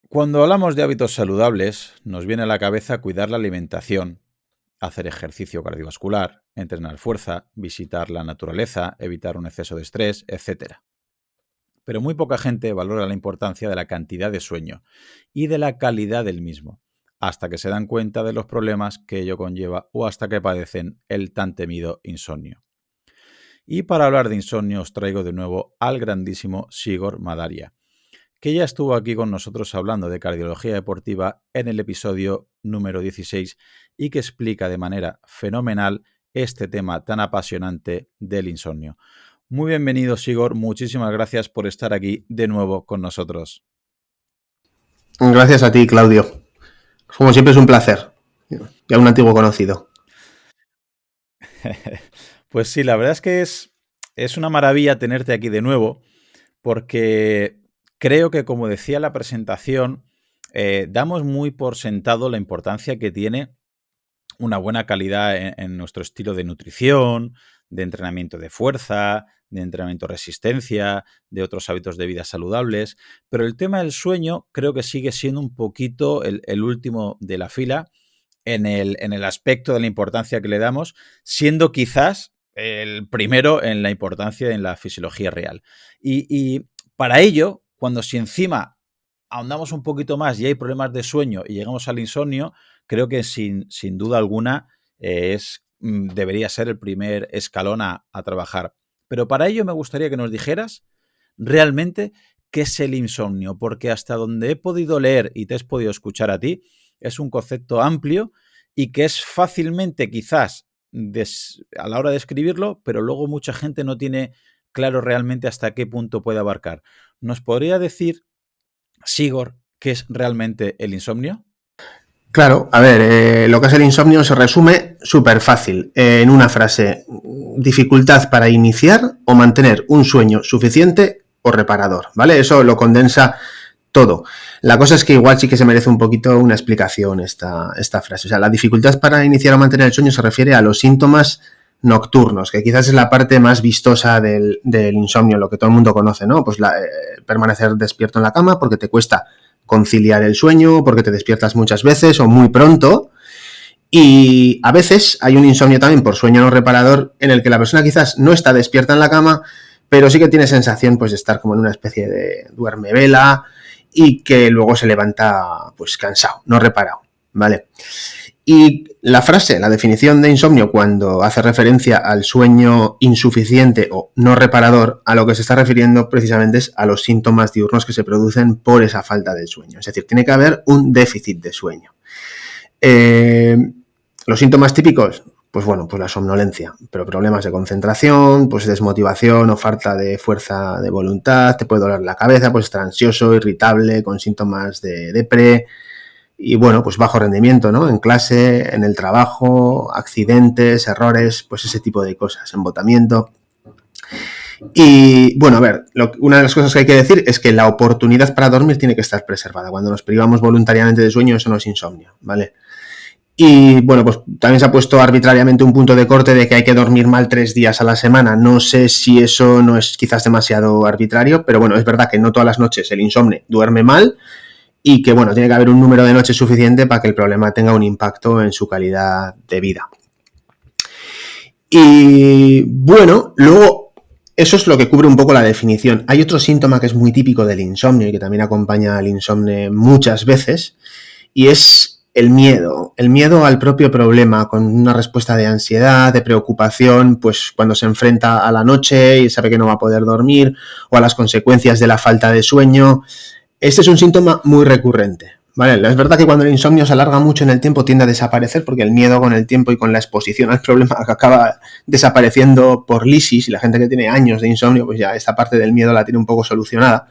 Cuando hablamos de hábitos saludables, nos viene a la cabeza cuidar la alimentación, hacer ejercicio cardiovascular, entrenar fuerza, visitar la naturaleza, evitar un exceso de estrés, etcétera. Pero muy poca gente valora la importancia de la cantidad de sueño y de la calidad del mismo, hasta que se dan cuenta de los problemas que ello conlleva o hasta que padecen el tan temido insomnio. Y para hablar de insomnio os traigo de nuevo al grandísimo Sigor Madaria, que ya estuvo aquí con nosotros hablando de cardiología deportiva en el episodio número 16 y que explica de manera fenomenal este tema tan apasionante del insomnio. Muy bienvenido, Sigor. Muchísimas gracias por estar aquí de nuevo con nosotros. Gracias a ti, Claudio. Como siempre es un placer. Ya un antiguo conocido. Pues sí, la verdad es que es una maravilla tenerte aquí de nuevo porque creo que, como decía la presentación, damos muy por sentado la importancia que tiene una buena calidad en nuestro estilo de nutrición, de entrenamiento de fuerza, de entrenamiento de resistencia, de otros hábitos de vida saludables. Pero el tema del sueño creo que sigue siendo un poquito el último de la fila en el aspecto de la importancia que le damos, siendo quizás el primero en la importancia en la fisiología real. Y para ello, si encima ahondamos un poquito más y hay problemas de sueño y llegamos al insomnio, creo que sin duda alguna debería ser el primer escalón a trabajar. Pero para ello me gustaría que nos dijeras realmente qué es el insomnio, porque hasta donde he podido leer y te he podido escuchar a ti, es un concepto amplio y que es fácilmente quizás a la hora de escribirlo, pero luego mucha gente no tiene claro realmente hasta qué punto puede abarcar. ¿Nos podría decir, Sigor, qué es realmente el insomnio? Claro, a ver, lo que es el insomnio se resume súper fácil en una frase: dificultad para iniciar o mantener un sueño suficiente o reparador, ¿vale? Eso lo condensa todo. La cosa es que igual sí que se merece un poquito una explicación esta frase. O sea, la dificultad para iniciar o mantener el sueño se refiere a los síntomas nocturnos, que quizás es la parte más vistosa del insomnio, lo que todo el mundo conoce, ¿no? Pues permanecer despierto en la cama porque te cuesta conciliar el sueño, porque te despiertas muchas veces o muy pronto. Y a veces hay un insomnio también por sueño no reparador en el que la persona quizás no está despierta en la cama, pero sí que tiene sensación pues de estar como en una especie de duermevela y que luego se levanta pues cansado, no reparado, ¿vale? Y la frase, la definición de insomnio, cuando hace referencia al sueño insuficiente o no reparador, a lo que se está refiriendo precisamente es a los síntomas diurnos que se producen por esa falta de sueño. Es decir, tiene que haber un déficit de sueño. Los síntomas típicos, pues bueno, pues la somnolencia, pero problemas de concentración, pues desmotivación o falta de fuerza de voluntad, te puede doler la cabeza, pues estar ansioso, irritable, con síntomas de depre. Y bueno, pues bajo rendimiento, ¿no? En clase, en el trabajo, accidentes, errores, pues ese tipo de cosas, embotamiento. Y bueno, a ver, una de las cosas que hay que decir es que la oportunidad para dormir tiene que estar preservada. Cuando nos privamos voluntariamente de sueño, eso no es insomnio, ¿vale? Y bueno, pues también se ha puesto arbitrariamente un punto de corte de que hay que dormir mal 3 días a la semana. No sé si eso no es quizás demasiado arbitrario, pero bueno, es verdad que no todas las noches el insomne duerme mal, y que, bueno, tiene que haber un número de noches suficiente para que el problema tenga un impacto en su calidad de vida. Y, bueno, luego, eso es lo que cubre un poco la definición. Hay otro síntoma que es muy típico del insomnio y que también acompaña al insomnio muchas veces, y es el miedo al propio problema, con una respuesta de ansiedad, de preocupación, pues cuando se enfrenta a la noche y sabe que no va a poder dormir, o a las consecuencias de la falta de sueño. Este es un síntoma muy recurrente, ¿vale? Es verdad que cuando el insomnio se alarga mucho en el tiempo tiende a desaparecer porque el miedo con el tiempo y con la exposición al problema acaba desapareciendo por lisis, y la gente que tiene años de insomnio pues ya esta parte del miedo la tiene un poco solucionada.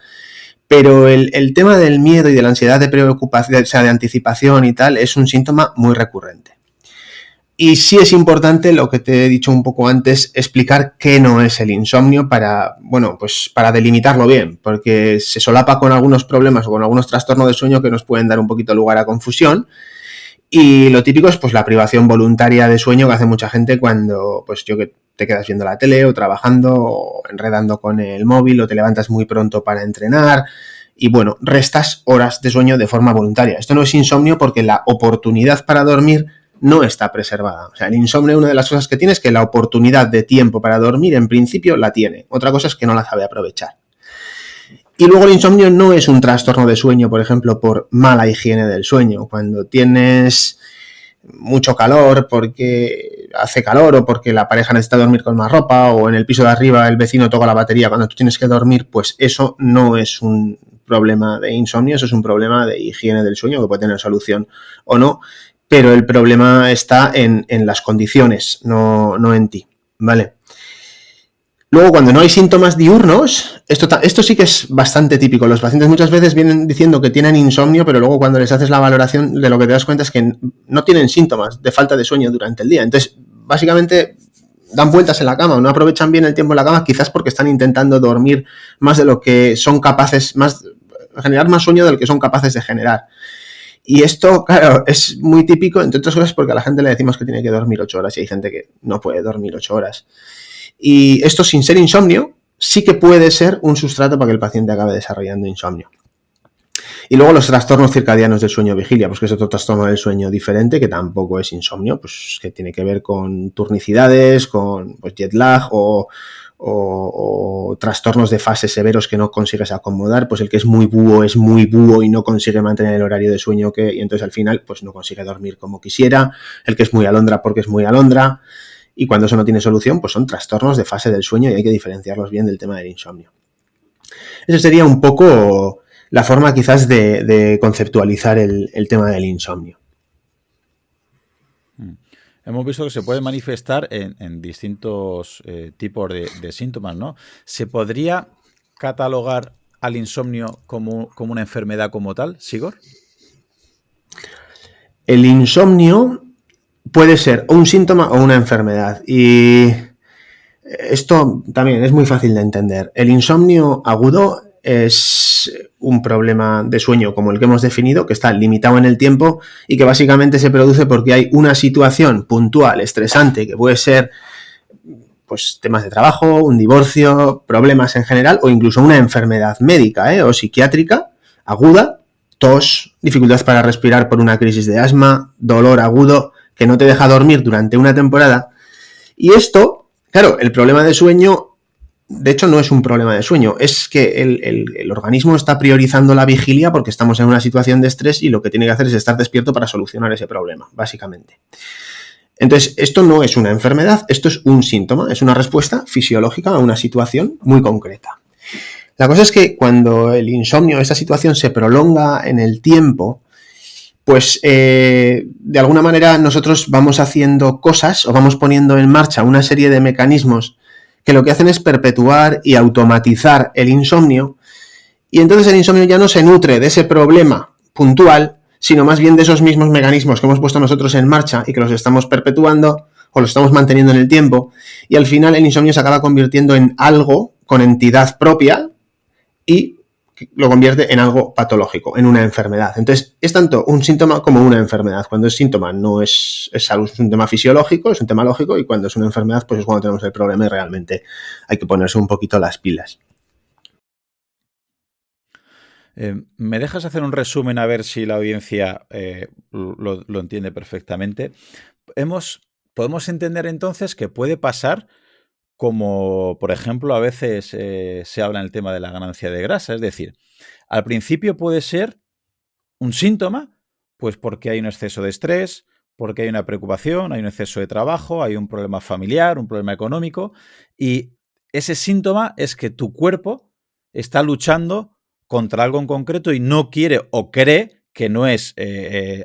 Pero el tema del miedo y de la ansiedad de preocupación, o sea, de anticipación y tal, es un síntoma muy recurrente. Y sí es importante, lo que te he dicho un poco antes, explicar qué no es el insomnio para, bueno, pues para delimitarlo bien, porque se solapa con algunos problemas o con algunos trastornos de sueño que nos pueden dar un poquito lugar a confusión. Y lo típico es pues la privación voluntaria de sueño que hace mucha gente cuando pues que te quedas viendo la tele o trabajando o enredando con el móvil o te levantas muy pronto para entrenar y bueno, restas horas de sueño de forma voluntaria. Esto no es insomnio porque la oportunidad para dormir no está preservada. O sea, el insomnio, una de las cosas que tiene es que la oportunidad de tiempo para dormir en principio la tiene. Otra cosa es que no la sabe aprovechar. Y luego el insomnio no es un trastorno de sueño, por ejemplo, por mala higiene del sueño. Cuando tienes mucho calor porque hace calor o porque la pareja necesita dormir con más ropa o en el piso de arriba el vecino toca la batería cuando tú tienes que dormir, pues eso no es un problema de insomnio, eso es un problema de higiene del sueño que puede tener solución o no, pero el problema está en las condiciones, no en ti, ¿vale? Luego, cuando no hay síntomas diurnos, esto sí que es bastante típico. Los pacientes muchas veces vienen diciendo que tienen insomnio, pero luego cuando les haces la valoración, de lo que te das cuenta es que no tienen síntomas de falta de sueño durante el día. Entonces, básicamente, dan vueltas en la cama o no aprovechan bien el tiempo en la cama, quizás porque están intentando dormir más de lo que son capaces, generar más sueño del que son capaces de generar. Y esto, claro, es muy típico, entre otras cosas, porque a la gente le decimos que tiene que dormir 8 horas y hay gente que no puede dormir 8 horas. Y esto, sin ser insomnio, sí que puede ser un sustrato para que el paciente acabe desarrollando insomnio. Y luego los trastornos circadianos del sueño-vigilia, pues que es otro trastorno del sueño diferente, que tampoco es insomnio, pues que tiene que ver con turnicidades, con pues, jet lag o trastornos de fase severos que no consigues acomodar, pues el que es muy búho y no consigue mantener el horario de sueño y entonces al final pues no consigue dormir como quisiera, el que es muy alondra porque es muy alondra. Y cuando eso no tiene solución, pues son trastornos de fase del sueño y hay que diferenciarlos bien del tema del insomnio. Esa sería un poco la forma quizás de conceptualizar el tema del insomnio. Hemos visto que se puede manifestar en distintos tipos de síntomas, ¿no? ¿Se podría catalogar al insomnio como una enfermedad como tal, Sigor? El insomnio puede ser un síntoma o una enfermedad. Y esto también es muy fácil de entender. El insomnio agudo es un problema de sueño como el que hemos definido, que está limitado en el tiempo y que básicamente se produce porque hay una situación puntual, estresante, que puede ser pues temas de trabajo, un divorcio, problemas en general o incluso una enfermedad médica o psiquiátrica aguda, tos, dificultad para respirar por una crisis de asma, dolor agudo que no te deja dormir durante una temporada. Y esto, claro, el problema de sueño, de hecho no es un problema de sueño, es que el organismo está priorizando la vigilia porque estamos en una situación de estrés y lo que tiene que hacer es estar despierto para solucionar ese problema, básicamente. Entonces, esto no es una enfermedad, esto es un síntoma, es una respuesta fisiológica a una situación muy concreta. La cosa es que cuando el insomnio, esta situación se prolonga en el tiempo, pues de alguna manera nosotros vamos haciendo cosas o vamos poniendo en marcha una serie de mecanismos que lo que hacen es perpetuar y automatizar el insomnio y entonces el insomnio ya no se nutre de ese problema puntual, sino más bien de esos mismos mecanismos que hemos puesto nosotros en marcha y que los estamos perpetuando o los estamos manteniendo en el tiempo y al final el insomnio se acaba convirtiendo en algo con entidad propia y lo convierte en algo patológico, en una enfermedad. Entonces, es tanto un síntoma como una enfermedad. Cuando es síntoma no es salud, es un tema fisiológico, es un tema lógico, y cuando es una enfermedad, pues es cuando tenemos el problema y realmente hay que ponerse un poquito las pilas. ¿Me dejas hacer un resumen a ver si la audiencia lo entiende perfectamente? Podemos entender entonces que puede pasar como, por ejemplo, a veces se habla en el tema de la ganancia de grasa. Es decir, al principio puede ser un síntoma, pues porque hay un exceso de estrés, porque hay una preocupación, hay un exceso de trabajo, hay un problema familiar, un problema económico, y ese síntoma es que tu cuerpo está luchando contra algo en concreto y no quiere o cree que no es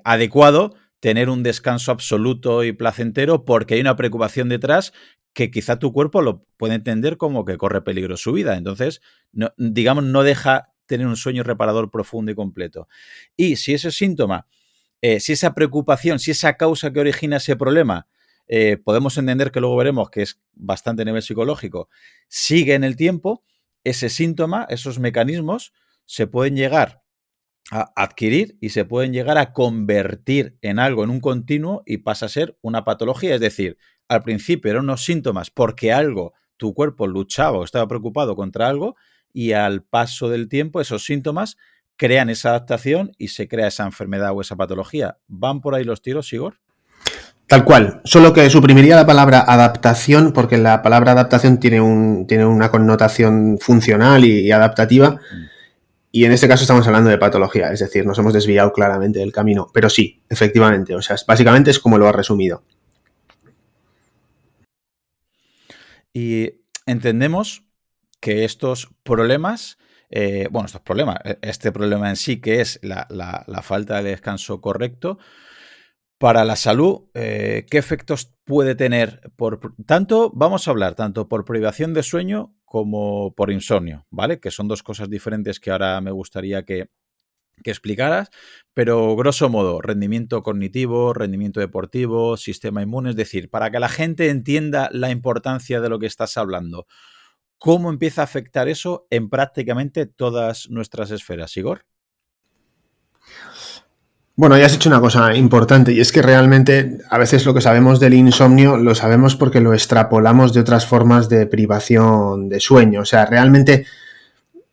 adecuado tener un descanso absoluto y placentero porque hay una preocupación detrás que quizá tu cuerpo lo puede entender como que corre peligro su vida. Entonces, no, digamos, no deja tener un sueño reparador profundo y completo. Y si ese síntoma, si esa preocupación, si esa causa que origina ese problema, podemos entender que luego veremos que es bastante a nivel psicológico, sigue en el tiempo, ese síntoma, esos mecanismos se pueden llegar a adquirir y se pueden llegar a convertir en algo, en un continuo y pasa a ser una patología. Es decir, al principio eran unos síntomas porque algo, tu cuerpo luchaba o estaba preocupado contra algo y al paso del tiempo esos síntomas crean esa adaptación y se crea esa enfermedad o esa patología. ¿Van por ahí los tiros, Igor? Tal cual, solo que suprimiría la palabra adaptación porque la palabra adaptación tiene una connotación funcional y adaptativa y en este caso estamos hablando de patología, es decir, nos hemos desviado claramente del camino, pero sí, efectivamente, o sea, básicamente es como lo ha resumido. Y entendemos que estos problemas, este problema en sí que es la falta de descanso correcto, para la salud, ¿qué efectos puede tener? Vamos a hablar tanto por privación de sueño como por insomnio, ¿vale? Que son dos cosas diferentes que ahora me gustaría que explicaras, pero grosso modo, rendimiento cognitivo, rendimiento deportivo, sistema inmune, es decir, para que la gente entienda la importancia de lo que estás hablando, ¿cómo empieza a afectar eso en prácticamente todas nuestras esferas, Igor? Bueno, ya has hecho una cosa importante y es que realmente a veces lo que sabemos del insomnio lo sabemos porque lo extrapolamos de otras formas de privación de sueño. O sea, realmente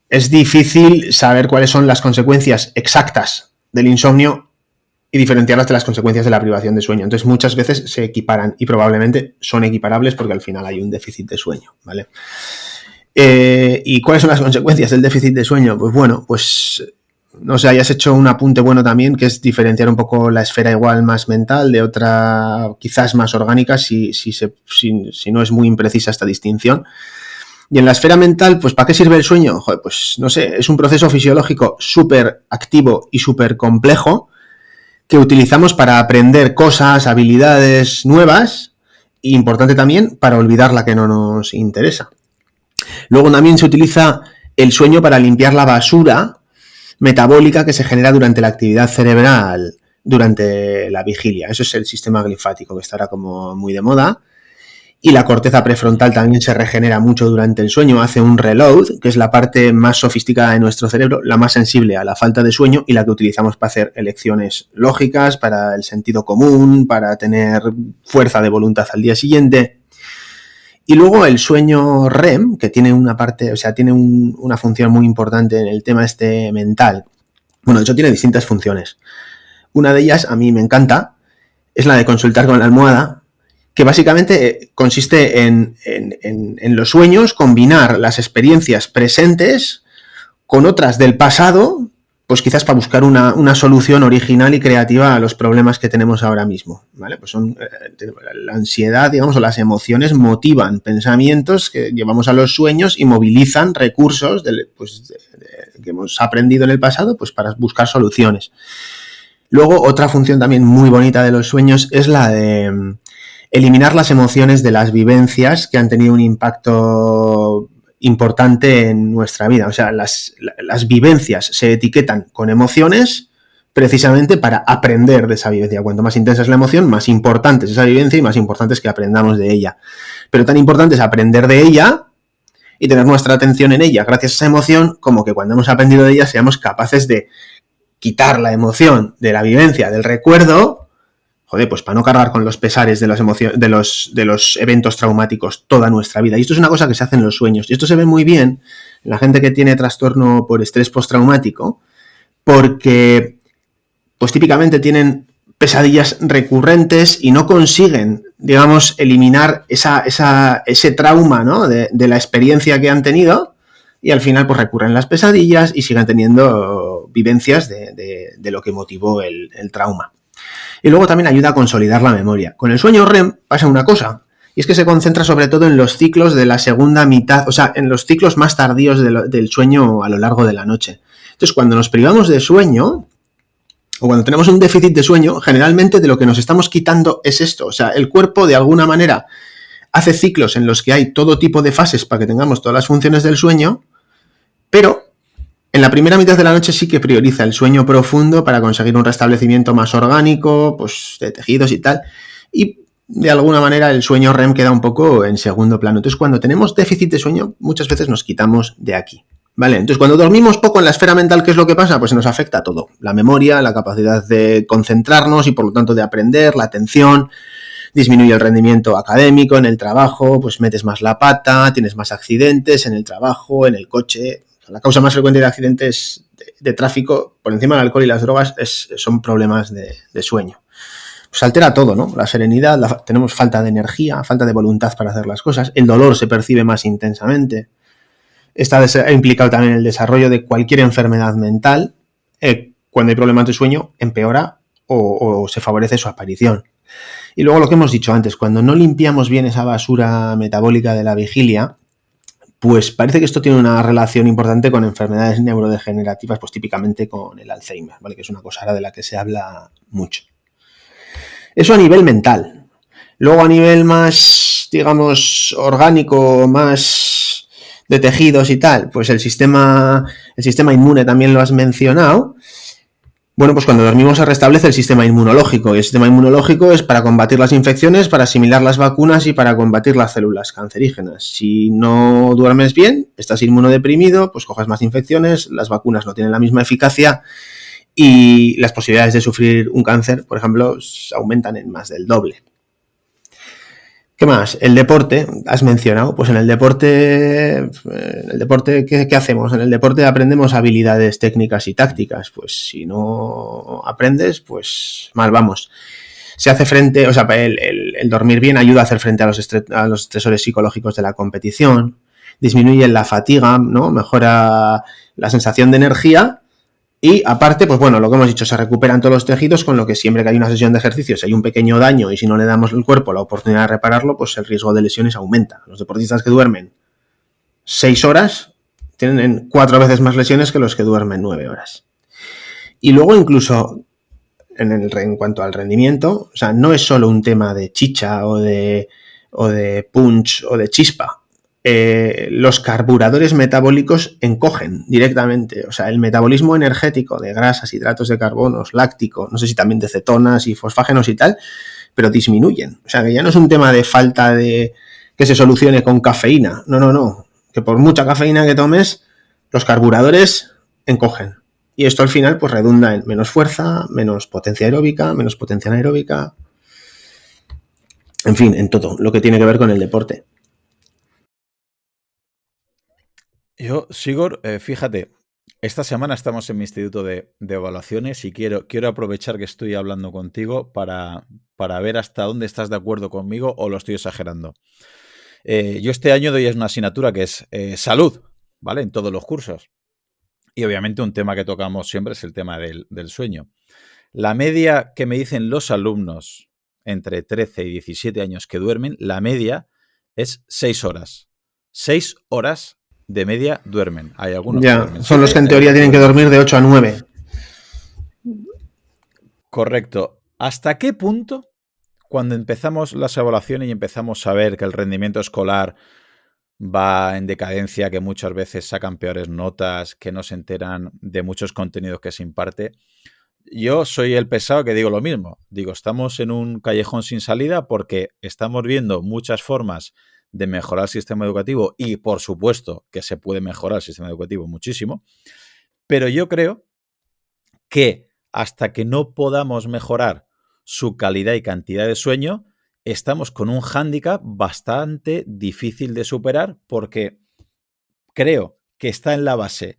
es difícil saber cuáles son las consecuencias exactas del insomnio y diferenciarlas de las consecuencias de la privación de sueño. Entonces muchas veces se equiparan y probablemente son equiparables porque al final hay un déficit de sueño, ¿vale? ¿Y cuáles son las consecuencias del déficit de sueño? Pues bueno, no sé, hayas hecho un apunte bueno también, que es diferenciar un poco la esfera igual más mental de otra quizás más orgánica, si no es muy imprecisa esta distinción. Y en la esfera mental, pues ¿para qué sirve el sueño? Joder, pues no sé, es un proceso fisiológico súper activo y súper complejo que utilizamos para aprender cosas, habilidades nuevas e importante también para olvidar la que no nos interesa. Luego también se utiliza el sueño para limpiar la basura metabólica que se genera durante la actividad cerebral durante la vigilia. Eso es el sistema glifático, que estará como muy de moda. Y la corteza prefrontal también se regenera mucho durante el sueño, hace un reload, que es la parte más sofisticada de nuestro cerebro, la más sensible a la falta de sueño y la que utilizamos para hacer elecciones lógicas, para el sentido común, para tener fuerza de voluntad al día siguiente. Y luego el sueño REM, que tiene una parte, o sea, tiene una función muy importante en el tema mental. Bueno, de hecho tiene distintas funciones. Una de ellas, a mí me encanta, es la de consultar con la almohada, que básicamente consiste en los sueños combinar las experiencias presentes con otras del pasado, pues quizás para buscar una solución original y creativa a los problemas que tenemos ahora mismo, ¿vale? Pues la ansiedad, digamos, o las emociones motivan pensamientos que llevamos a los sueños y movilizan recursos que hemos aprendido en el pasado, pues para buscar soluciones. Luego, otra función también muy bonita de los sueños es la de eliminar las emociones de las vivencias que han tenido un impacto importante en nuestra vida. O sea, las vivencias se etiquetan con emociones precisamente para aprender de esa vivencia. Cuanto más intensa es la emoción, más importante es esa vivencia y más importante es que aprendamos de ella. Pero tan importante es aprender de ella y tener nuestra atención en ella gracias a esa emoción, como que cuando hemos aprendido de ella seamos capaces de quitar la emoción de la vivencia, del recuerdo, pues para no cargar con los pesares de las emociones, de los eventos traumáticos toda nuestra vida. Y esto es una cosa que se hace en los sueños. Y esto se ve muy bien en la gente que tiene trastorno por estrés postraumático, porque pues típicamente tienen pesadillas recurrentes y no consiguen, digamos, eliminar ese trauma, ¿no? de la experiencia que han tenido, y al final pues recurren las pesadillas y siguen teniendo vivencias de lo que motivó el trauma. Y luego también ayuda a consolidar la memoria. Con el sueño REM pasa una cosa, y es que se concentra sobre todo en los ciclos de la segunda mitad, o sea, en los ciclos más tardíos del sueño a lo largo de la noche. Entonces, cuando nos privamos de sueño, o cuando tenemos un déficit de sueño, generalmente de lo que nos estamos quitando es esto. O sea, el cuerpo de alguna manera hace ciclos en los que hay todo tipo de fases para que tengamos todas las funciones del sueño, pero en la primera mitad de la noche sí que prioriza el sueño profundo para conseguir un restablecimiento más orgánico, pues de tejidos y tal, y de alguna manera el sueño REM queda un poco en segundo plano. Entonces, cuando tenemos déficit de sueño, muchas veces nos quitamos de aquí, ¿vale? Entonces, cuando dormimos poco en la esfera mental, ¿qué es lo que pasa? Pues nos afecta a todo. La memoria, la capacidad de concentrarnos y por lo tanto de aprender, la atención, disminuye el rendimiento académico, en el trabajo, pues metes más la pata, tienes más accidentes en el trabajo, en el coche, La causa más frecuente de accidentes de tráfico, por encima del alcohol y las drogas, son problemas de sueño. Pues altera todo, ¿no? La serenidad, tenemos falta de energía, falta de voluntad para hacer las cosas, el dolor se percibe más intensamente. Está implicado también el desarrollo de cualquier enfermedad mental. Cuando hay problemas de sueño, empeora o se favorece su aparición. Y luego lo que hemos dicho antes, cuando no limpiamos bien esa basura metabólica de la vigilia, pues parece que esto tiene una relación importante con enfermedades neurodegenerativas, pues típicamente con el Alzheimer, ¿vale? Que es una cosa ahora de la que se habla mucho. Eso a nivel mental. Luego a nivel más, digamos, orgánico, más de tejidos y tal, pues el sistema inmune también lo has mencionado. Bueno, pues cuando dormimos se restablece el sistema inmunológico, y el sistema inmunológico es para combatir las infecciones, para asimilar las vacunas y para combatir las células cancerígenas. Si no duermes bien, estás inmunodeprimido, pues coges más infecciones, las vacunas no tienen la misma eficacia y las posibilidades de sufrir un cáncer, por ejemplo, aumentan en más del doble. ¿Qué más? El deporte, has mencionado. Pues en el deporte, ¿qué hacemos? En el deporte aprendemos habilidades técnicas y tácticas. Pues si no aprendes, pues mal vamos. Se hace frente, o sea, el dormir bien ayuda a hacer frente a los estresores psicológicos de la competición, disminuye la fatiga, ¿no? Mejora la sensación de energía. Y aparte, pues bueno, lo que hemos dicho, se recuperan todos los tejidos, con lo que siempre que hay una sesión de ejercicio, si hay un pequeño daño y si no le damos al cuerpo la oportunidad de repararlo, pues el riesgo de lesiones aumenta. Los deportistas que duermen 6 horas tienen 4 veces más lesiones que los que duermen 9 horas. Y luego incluso en cuanto al rendimiento, o sea, no es solo un tema de chicha o de punch o de chispa. Los carburadores metabólicos encogen directamente, o sea, el metabolismo energético de grasas, hidratos de carbonos, láctico, no sé si también de cetonas y fosfágenos y tal, pero disminuyen. O sea, que ya no es un tema de falta de que se solucione con cafeína, no, que por mucha cafeína que tomes, los carburadores encogen. Y esto al final pues redunda en menos fuerza, menos potencia aeróbica, menos potencia anaeróbica, en fin, en todo lo que tiene que ver con el deporte. Yo, Sigor, fíjate, esta semana estamos en mi instituto de evaluaciones y quiero aprovechar que estoy hablando contigo para ver hasta dónde estás de acuerdo conmigo o lo estoy exagerando. Yo este año doy una asignatura que es salud, ¿vale? En todos los cursos. Y obviamente un tema que tocamos siempre es el tema del sueño. La media que me dicen los alumnos entre 13 y 17 años que duermen, la media es 6 horas. 6 horas de media duermen. Hay algunos que duermen 7, son los que en teoría tienen que dormir de 8 a 9. Correcto. ¿Hasta qué punto, cuando empezamos las evaluaciones y empezamos a ver que el rendimiento escolar va en decadencia, que muchas veces sacan peores notas, que no se enteran de muchos contenidos que se imparte? Yo soy el pesado que digo lo mismo. Digo, estamos en un callejón sin salida porque estamos viendo muchas formas de mejorar el sistema educativo y, por supuesto, que se puede mejorar el sistema educativo muchísimo, pero yo creo que hasta que no podamos mejorar su calidad y cantidad de sueño, estamos con un hándicap bastante difícil de superar porque creo que está en la base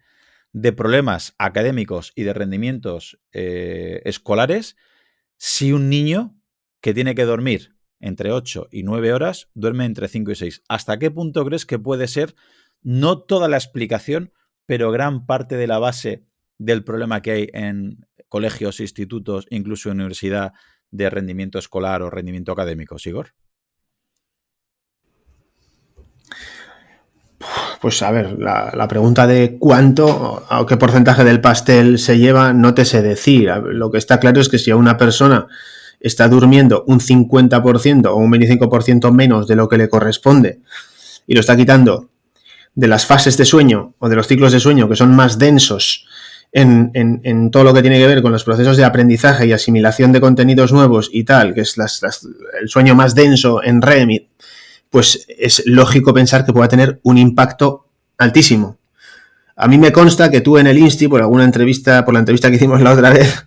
de problemas académicos y de rendimientos escolares si un niño que tiene que dormir entre 8 y 9 horas duerme entre 5 y 6. ¿Hasta qué punto crees que puede ser, no toda la explicación, pero gran parte de la base del problema que hay en colegios, institutos, incluso en universidad, de rendimiento escolar o rendimiento académico, Sigor? Pues a ver, la pregunta de cuánto o qué porcentaje del pastel se lleva no te sé decir. Lo que está claro es que si a una persona está durmiendo un 50% o un 25% menos de lo que le corresponde y lo está quitando de las fases de sueño o de los ciclos de sueño que son más densos en todo lo que tiene que ver con los procesos de aprendizaje y asimilación de contenidos nuevos y tal, que es el sueño más denso en REM, pues es lógico pensar que pueda tener un impacto altísimo. A mí me consta que tú en el Insti, por la entrevista que hicimos la otra vez,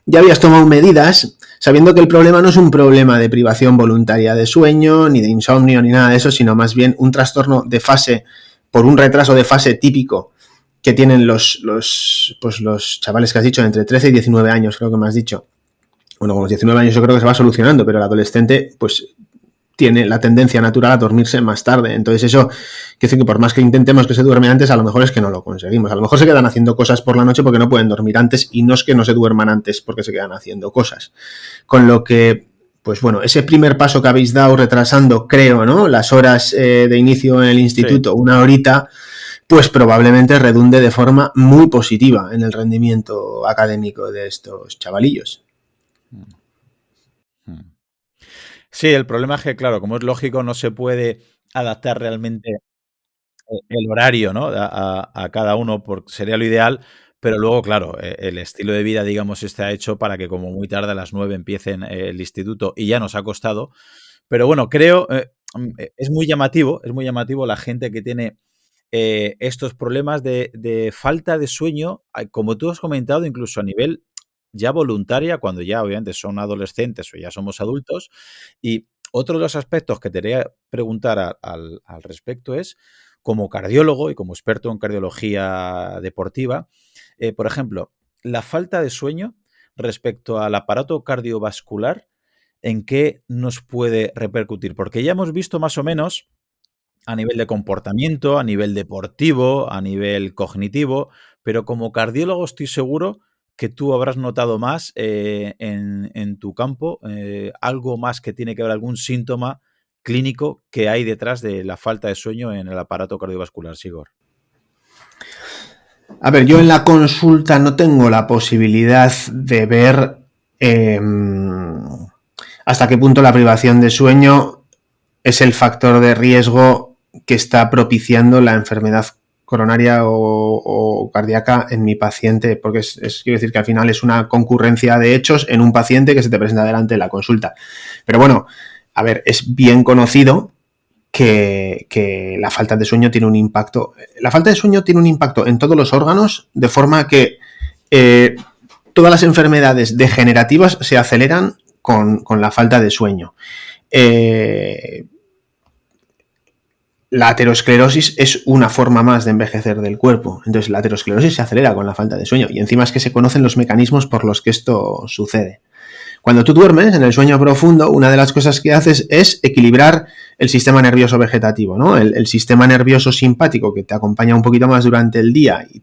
ya habías tomado medidas sabiendo que el problema no es un problema de privación voluntaria de sueño, ni de insomnio, ni nada de eso, sino más bien un trastorno de fase por un retraso de fase típico que tienen los chavales que has dicho, entre 13 y 19 años, creo que me has dicho. Bueno, con los 19 años yo creo que se va solucionando, pero el adolescente, pues, tiene la tendencia natural a dormirse más tarde. Entonces eso quiere decir que por más que intentemos que se duerme antes, a lo mejor es que no lo conseguimos. A lo mejor se quedan haciendo cosas por la noche porque no pueden dormir antes, y no es que no se duerman antes porque se quedan haciendo cosas. Con lo que, pues bueno, ese primer paso que habéis dado retrasando, creo, ¿no?, las horas de inicio en el instituto, sí, 1 horita, pues probablemente redunde de forma muy positiva en el rendimiento académico de estos chavalillos. Sí, el problema es que, claro, como es lógico, no se puede adaptar realmente el horario, ¿no?, a cada uno, porque sería lo ideal, pero luego, claro, el estilo de vida, digamos, está hecho para que como muy tarde a las 9 empiecen el instituto, y ya nos ha costado. Pero bueno, creo, es muy llamativo la gente que tiene estos problemas de falta de sueño, como tú has comentado, incluso a nivel ya voluntaria, cuando ya obviamente son adolescentes o ya somos adultos. Y otro de los aspectos que te quería preguntar al respecto es, como cardiólogo y como experto en cardiología deportiva, por ejemplo, la falta de sueño respecto al aparato cardiovascular, ¿en qué nos puede repercutir? Porque ya hemos visto más o menos a nivel de comportamiento, a nivel deportivo, a nivel cognitivo, pero como cardiólogo estoy seguro que tú habrás notado más en tu campo, algo más que tiene que ver, algún síntoma clínico que hay detrás de la falta de sueño en el aparato cardiovascular, Sigor. A ver, yo en la consulta no tengo la posibilidad de ver hasta qué punto la privación de sueño es el factor de riesgo que está propiciando la enfermedad coronaria o cardíaca en mi paciente, porque quiero decir que al final es una concurrencia de hechos en un paciente que se te presenta delante de la consulta. Pero bueno, a ver, es bien conocido que la falta de sueño tiene un impacto. La falta de sueño tiene un impacto en todos los órganos, de forma que todas las enfermedades degenerativas se aceleran con la falta de sueño. La aterosclerosis es una forma más de envejecer del cuerpo. Entonces la aterosclerosis se acelera con la falta de sueño, y encima es que se conocen los mecanismos por los que esto sucede. Cuando tú duermes en el sueño profundo, una de las cosas que haces es equilibrar el sistema nervioso vegetativo, ¿no? El sistema nervioso simpático, que te acompaña un poquito más durante el día y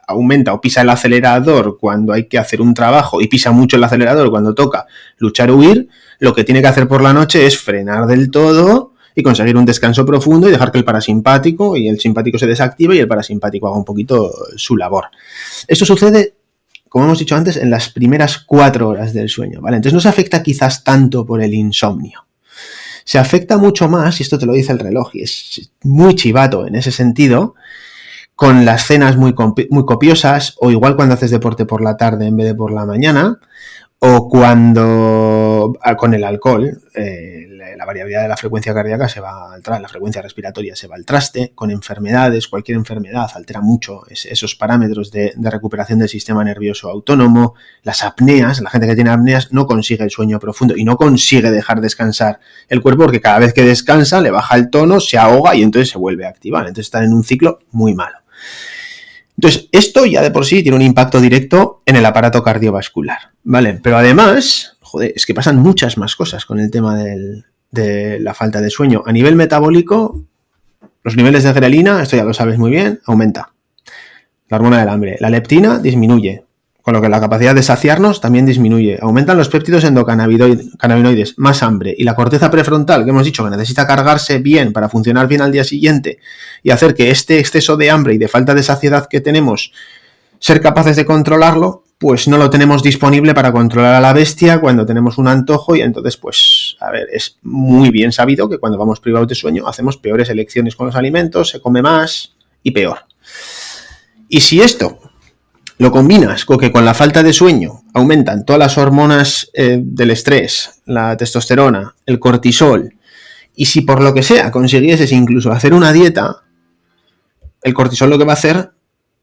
aumenta o pisa el acelerador cuando hay que hacer un trabajo y pisa mucho el acelerador cuando toca luchar o huir, lo que tiene que hacer por la noche es frenar del todo y conseguir un descanso profundo y dejar que el parasimpático y el simpático se desactive y el parasimpático haga un poquito su labor. Esto sucede, como hemos dicho antes, en las primeras 4 horas del sueño, ¿vale? Entonces no se afecta quizás tanto por el insomnio. Se afecta mucho más, y esto te lo dice el reloj, y es muy chivato en ese sentido, con las cenas muy copiosas, o igual cuando haces deporte por la tarde en vez de por la mañana, o cuando con el alcohol la variabilidad de la frecuencia cardíaca se va al traste, la frecuencia respiratoria se va al traste, con enfermedades, cualquier enfermedad altera mucho esos parámetros de recuperación del sistema nervioso autónomo, las apneas, la gente que tiene apneas no consigue el sueño profundo y no consigue dejar descansar el cuerpo, porque cada vez que descansa le baja el tono, se ahoga y entonces se vuelve a activar, entonces están en un ciclo muy malo. Entonces, esto ya de por sí tiene un impacto directo en el aparato cardiovascular, ¿vale? Pero además, joder, es que pasan muchas más cosas con el tema de la falta de sueño. A nivel metabólico, los niveles de grelina, esto ya lo sabes muy bien, aumenta. La hormona del hambre. La leptina disminuye, con lo que la capacidad de saciarnos también disminuye. Aumentan los péptidos endocannabinoides, más hambre. Y la corteza prefrontal, que hemos dicho que necesita cargarse bien para funcionar bien al día siguiente y hacer que este exceso de hambre y de falta de saciedad que tenemos, ser capaces de controlarlo, pues no lo tenemos disponible para controlar a la bestia cuando tenemos un antojo. Y entonces, pues, a ver, es muy bien sabido que cuando vamos privados de sueño hacemos peores elecciones con los alimentos, se come más y peor. Y si esto lo combinas con que con la falta de sueño aumentan todas las hormonas del estrés, la testosterona, el cortisol, y si por lo que sea consiguieses incluso hacer una dieta, el cortisol lo que va a hacer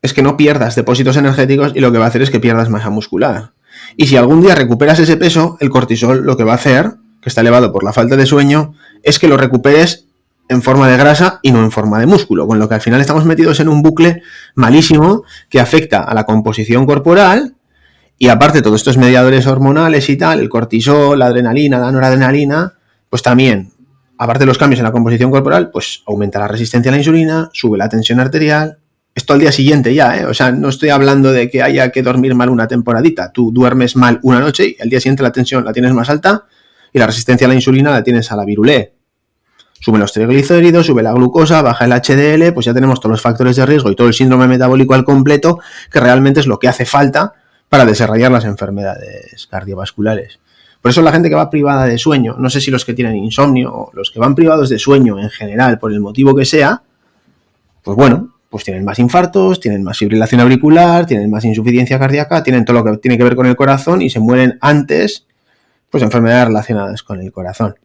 es que no pierdas depósitos energéticos y lo que va a hacer es que pierdas masa muscular. Y si algún día recuperas ese peso, el cortisol lo que va a hacer, que está elevado por la falta de sueño, es que lo recuperes en forma de grasa y no en forma de músculo, con lo que al final estamos metidos en un bucle malísimo que afecta a la composición corporal y aparte todos estos mediadores hormonales y tal, el cortisol, la adrenalina, la noradrenalina, pues también, aparte de los cambios en la composición corporal, pues aumenta la resistencia a la insulina, sube la tensión arterial. Esto al día siguiente ya, ¿eh? O sea, no estoy hablando de que haya que dormir mal una temporadita. Tú duermes mal una noche y al día siguiente la tensión la tienes más alta y la resistencia a la insulina la tienes a la virulé. Suben los triglicéridos, sube la glucosa, baja el HDL, pues ya tenemos todos los factores de riesgo y todo el síndrome metabólico al completo, que realmente es lo que hace falta para desarrollar las enfermedades cardiovasculares. Por eso la gente que va privada de sueño, no sé si los que tienen insomnio o los que van privados de sueño en general, por el motivo que sea, pues bueno, pues tienen más infartos, tienen más fibrilación auricular, tienen más insuficiencia cardíaca, tienen todo lo que tiene que ver con el corazón y se mueren antes, pues enfermedades relacionadas con el corazón.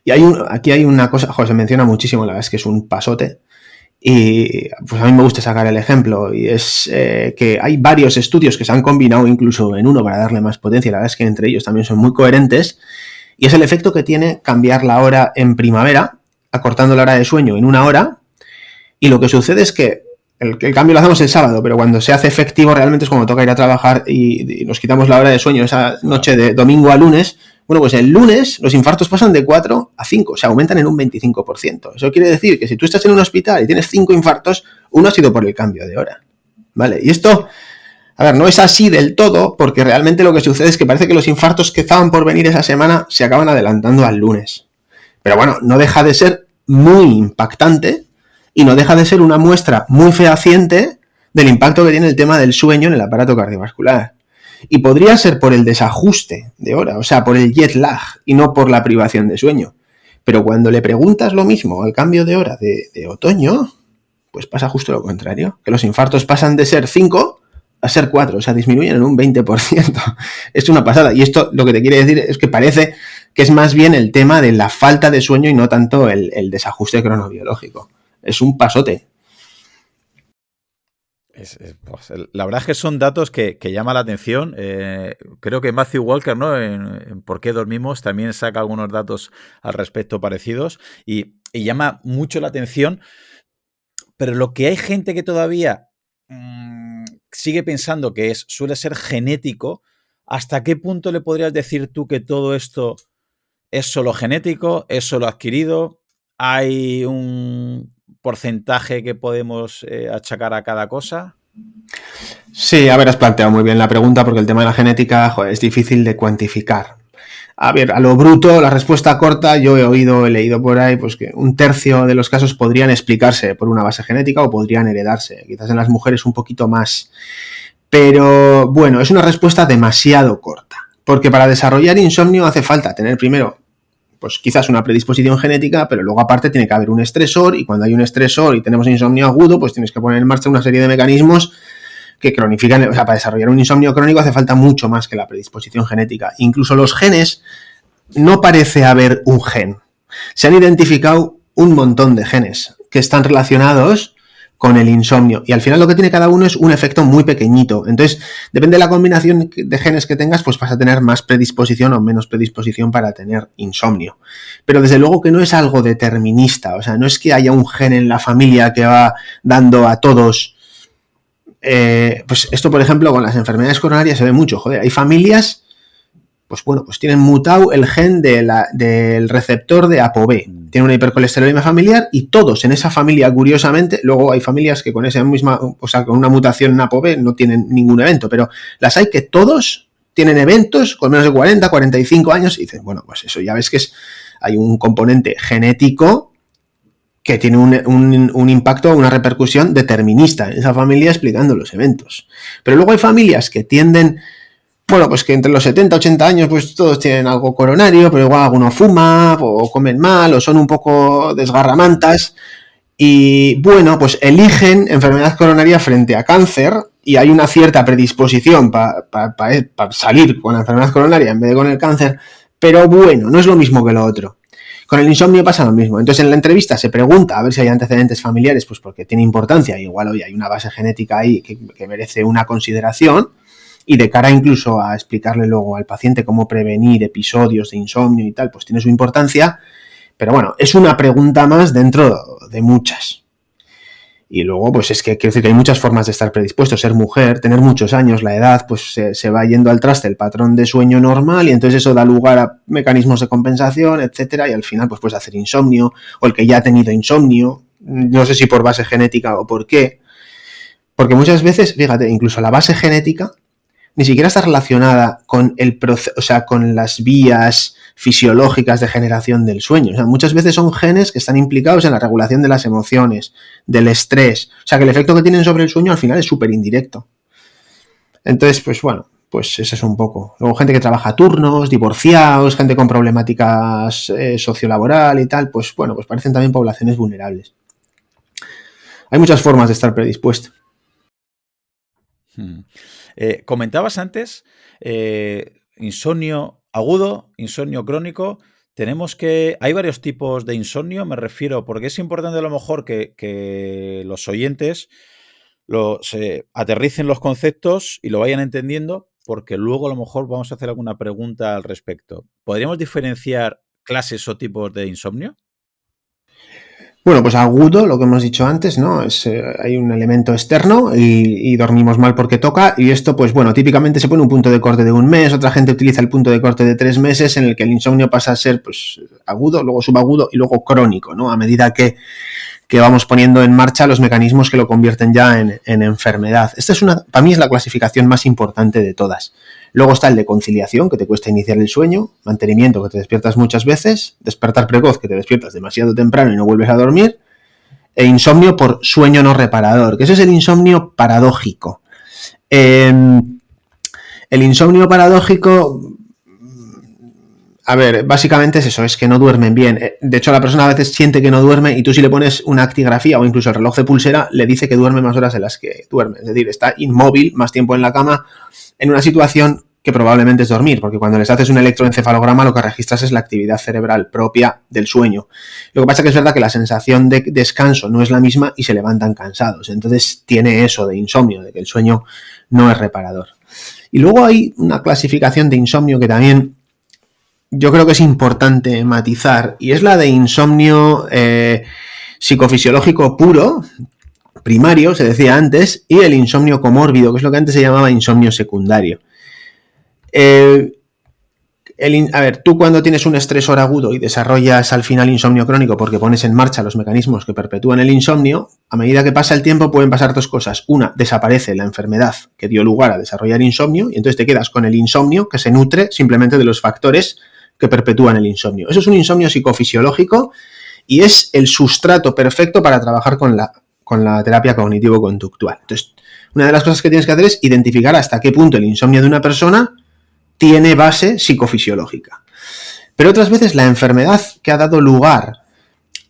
Y aquí hay una cosa, se menciona muchísimo, la verdad es que es un pasote, y pues a mí me gusta sacar el ejemplo, y es que hay varios estudios que se han combinado incluso en uno para darle más potencia, la verdad es que entre ellos también son muy coherentes, y es el efecto que tiene cambiar la hora en primavera, acortando la hora de sueño en 1 hora, y lo que sucede es que el cambio lo hacemos el sábado, pero cuando se hace efectivo realmente es cuando toca ir a trabajar y nos quitamos la hora de sueño esa noche de domingo a lunes. Bueno, pues el lunes los infartos pasan de 4 a 5, o sea, aumentan en un 25%. Eso quiere decir que si tú estás en un hospital y tienes 5 infartos, uno ha sido por el cambio de hora, ¿vale? Y esto, a ver, no es así del todo, porque realmente lo que sucede es que parece que los infartos que estaban por venir esa semana se acaban adelantando al lunes. Pero bueno, no deja de ser muy impactante y no deja de ser una muestra muy fehaciente del impacto que tiene el tema del sueño en el aparato cardiovascular. Y podría ser por el desajuste de hora, o sea, por el jet lag y no por la privación de sueño. Pero cuando le preguntas lo mismo al cambio de hora de otoño, pues pasa justo lo contrario, que los infartos pasan de ser 5 a ser 4, o sea, disminuyen en un 20%. Es una pasada. Y esto lo que te quiere decir es que parece que es más bien el tema de la falta de sueño y no tanto el desajuste cronobiológico. Es un pasote. Pues, la verdad es que son datos que llaman la atención. Creo que Matthew Walker, ¿no? En ¿Por qué dormimos? También saca algunos datos al respecto parecidos y llama mucho la atención. Pero lo que hay gente que todavía sigue pensando que suele ser genético, ¿hasta qué punto le podrías decir tú que todo esto es solo genético, es solo adquirido? ¿Hay un porcentaje que podemos achacar a cada cosa? Sí, a ver, has planteado muy bien la pregunta porque el tema de la genética, es difícil de cuantificar. A ver, a lo bruto, la respuesta corta, yo he leído por ahí, pues que 1/3 de los casos podrían explicarse por una base genética o podrían heredarse. Quizás en las mujeres un poquito más. Pero bueno, es una respuesta demasiado corta. Porque para desarrollar insomnio hace falta tener primero, pues quizás una predisposición genética, pero luego aparte tiene que haber un estresor, y cuando hay un estresor y tenemos insomnio agudo, pues tienes que poner en marcha una serie de mecanismos que cronifican. O sea, para desarrollar un insomnio crónico hace falta mucho más que la predisposición genética. Incluso los genes, no parece haber un gen. Se han identificado un montón de genes que están relacionados con el insomnio, y al final lo que tiene cada uno es un efecto muy pequeñito. Entonces, depende de la combinación de genes que tengas, pues vas a tener más predisposición o menos predisposición para tener insomnio. Pero desde luego que no es algo determinista, o sea, no es que haya un gen en la familia que va dando a todos. Pues esto, por ejemplo, con las enfermedades coronarias se ve mucho. Hay familias, pues bueno, pues tienen mutado el gen del receptor de ApoB. Tienen una hipercolesterolemia familiar y todos en esa familia, curiosamente, luego hay familias que con esa misma, o sea, con una mutación en ApoB no tienen ningún evento, pero las hay que todos tienen eventos con menos de 40, 45 años y dicen, bueno, pues eso ya ves que hay un componente genético que tiene un impacto, una repercusión determinista en esa familia explicando los eventos. Pero luego hay familias que tienden, bueno, pues que entre los 70 y 80 años pues todos tienen algo coronario, pero igual alguno fuma o comen mal o son un poco desgarramantas y bueno, pues eligen enfermedad coronaria frente a cáncer y hay una cierta predisposición para salir con la enfermedad coronaria en vez de con el cáncer, pero bueno, no es lo mismo que lo otro. Con el insomnio pasa lo mismo. Entonces en la entrevista se pregunta a ver si hay antecedentes familiares, pues porque tiene importancia, igual hoy hay una base genética ahí que merece una consideración, y de cara incluso a explicarle luego al paciente cómo prevenir episodios de insomnio y tal, pues tiene su importancia, Pero bueno, es una pregunta más dentro de muchas. Y luego, pues es que quiero decir que hay muchas formas de estar predispuesto. Ser mujer, tener muchos años, la edad, pues se va yendo al traste el patrón de sueño normal y entonces eso da lugar a mecanismos de compensación, etcétera, y al final pues puedes hacer insomnio, o el que ya ha tenido insomnio, no sé si por base genética o por qué, porque muchas veces, fíjate, incluso la base genética ni siquiera está relacionada con el proceso, o sea, con las vías fisiológicas de generación del sueño. O sea, muchas veces son genes que están implicados en la regulación de las emociones, del estrés. O sea, que el efecto que tienen sobre el sueño al final es súper indirecto. Entonces, pues bueno, pues eso es un poco. Luego gente que trabaja a turnos, divorciados, gente con problemáticas sociolaboral y tal, pues bueno, pues parecen también poblaciones vulnerables. Hay muchas formas de estar predispuesto. Comentabas antes insomnio agudo, insomnio crónico. Hay varios tipos de insomnio, me refiero, porque es importante a lo mejor que los oyentes se aterricen los conceptos y lo vayan entendiendo, porque luego a lo mejor vamos a hacer alguna pregunta al respecto. ¿Podríamos diferenciar clases o tipos de insomnio? Bueno, pues agudo, lo que hemos dicho antes, ¿no? Hay un elemento externo y dormimos mal porque toca, y esto, pues bueno, típicamente se pone un punto de corte de 1 mes, otra gente utiliza el punto de corte de 3 meses, en el que el insomnio pasa a ser, pues, agudo, luego subagudo y luego crónico, ¿no? A medida que vamos poniendo en marcha los mecanismos que lo convierten ya en enfermedad. Esta es para mí es la clasificación más importante de todas. Luego está el de conciliación, que te cuesta iniciar el sueño, mantenimiento, que te despiertas muchas veces, despertar precoz, que te despiertas demasiado temprano y no vuelves a dormir, e insomnio por sueño no reparador, que ese es el insomnio paradójico. El insomnio paradójico, a ver, básicamente es eso, es que no duermen bien. De hecho, la persona a veces siente que no duerme y tú si le pones una actigrafía o incluso el reloj de pulsera, le dice que duerme más horas de las que duerme. Es decir, está inmóvil más tiempo en la cama en una situación que probablemente es dormir, porque cuando les haces un electroencefalograma lo que registras es la actividad cerebral propia del sueño. Lo que pasa es que es verdad que la sensación de descanso no es la misma y se levantan cansados. Entonces tiene eso de insomnio, de que el sueño no es reparador. Y luego hay una clasificación de insomnio que también yo creo que es importante matizar, y es la de insomnio psicofisiológico puro, primario, se decía antes, y el insomnio comórbido, que es lo que antes se llamaba insomnio secundario. A ver, tú cuando tienes un estresor agudo y desarrollas al final insomnio crónico porque pones en marcha los mecanismos que perpetúan el insomnio, a medida que pasa el tiempo pueden pasar dos cosas. Una, desaparece la enfermedad que dio lugar a desarrollar insomnio y entonces te quedas con el insomnio que se nutre simplemente de los factores que perpetúan el insomnio. Eso es un insomnio psicofisiológico y es el sustrato perfecto para trabajar con la terapia cognitivo-conductual. Entonces, una de las cosas que tienes que hacer es identificar hasta qué punto el insomnio de una persona tiene base psicofisiológica. Pero otras veces la enfermedad que ha dado lugar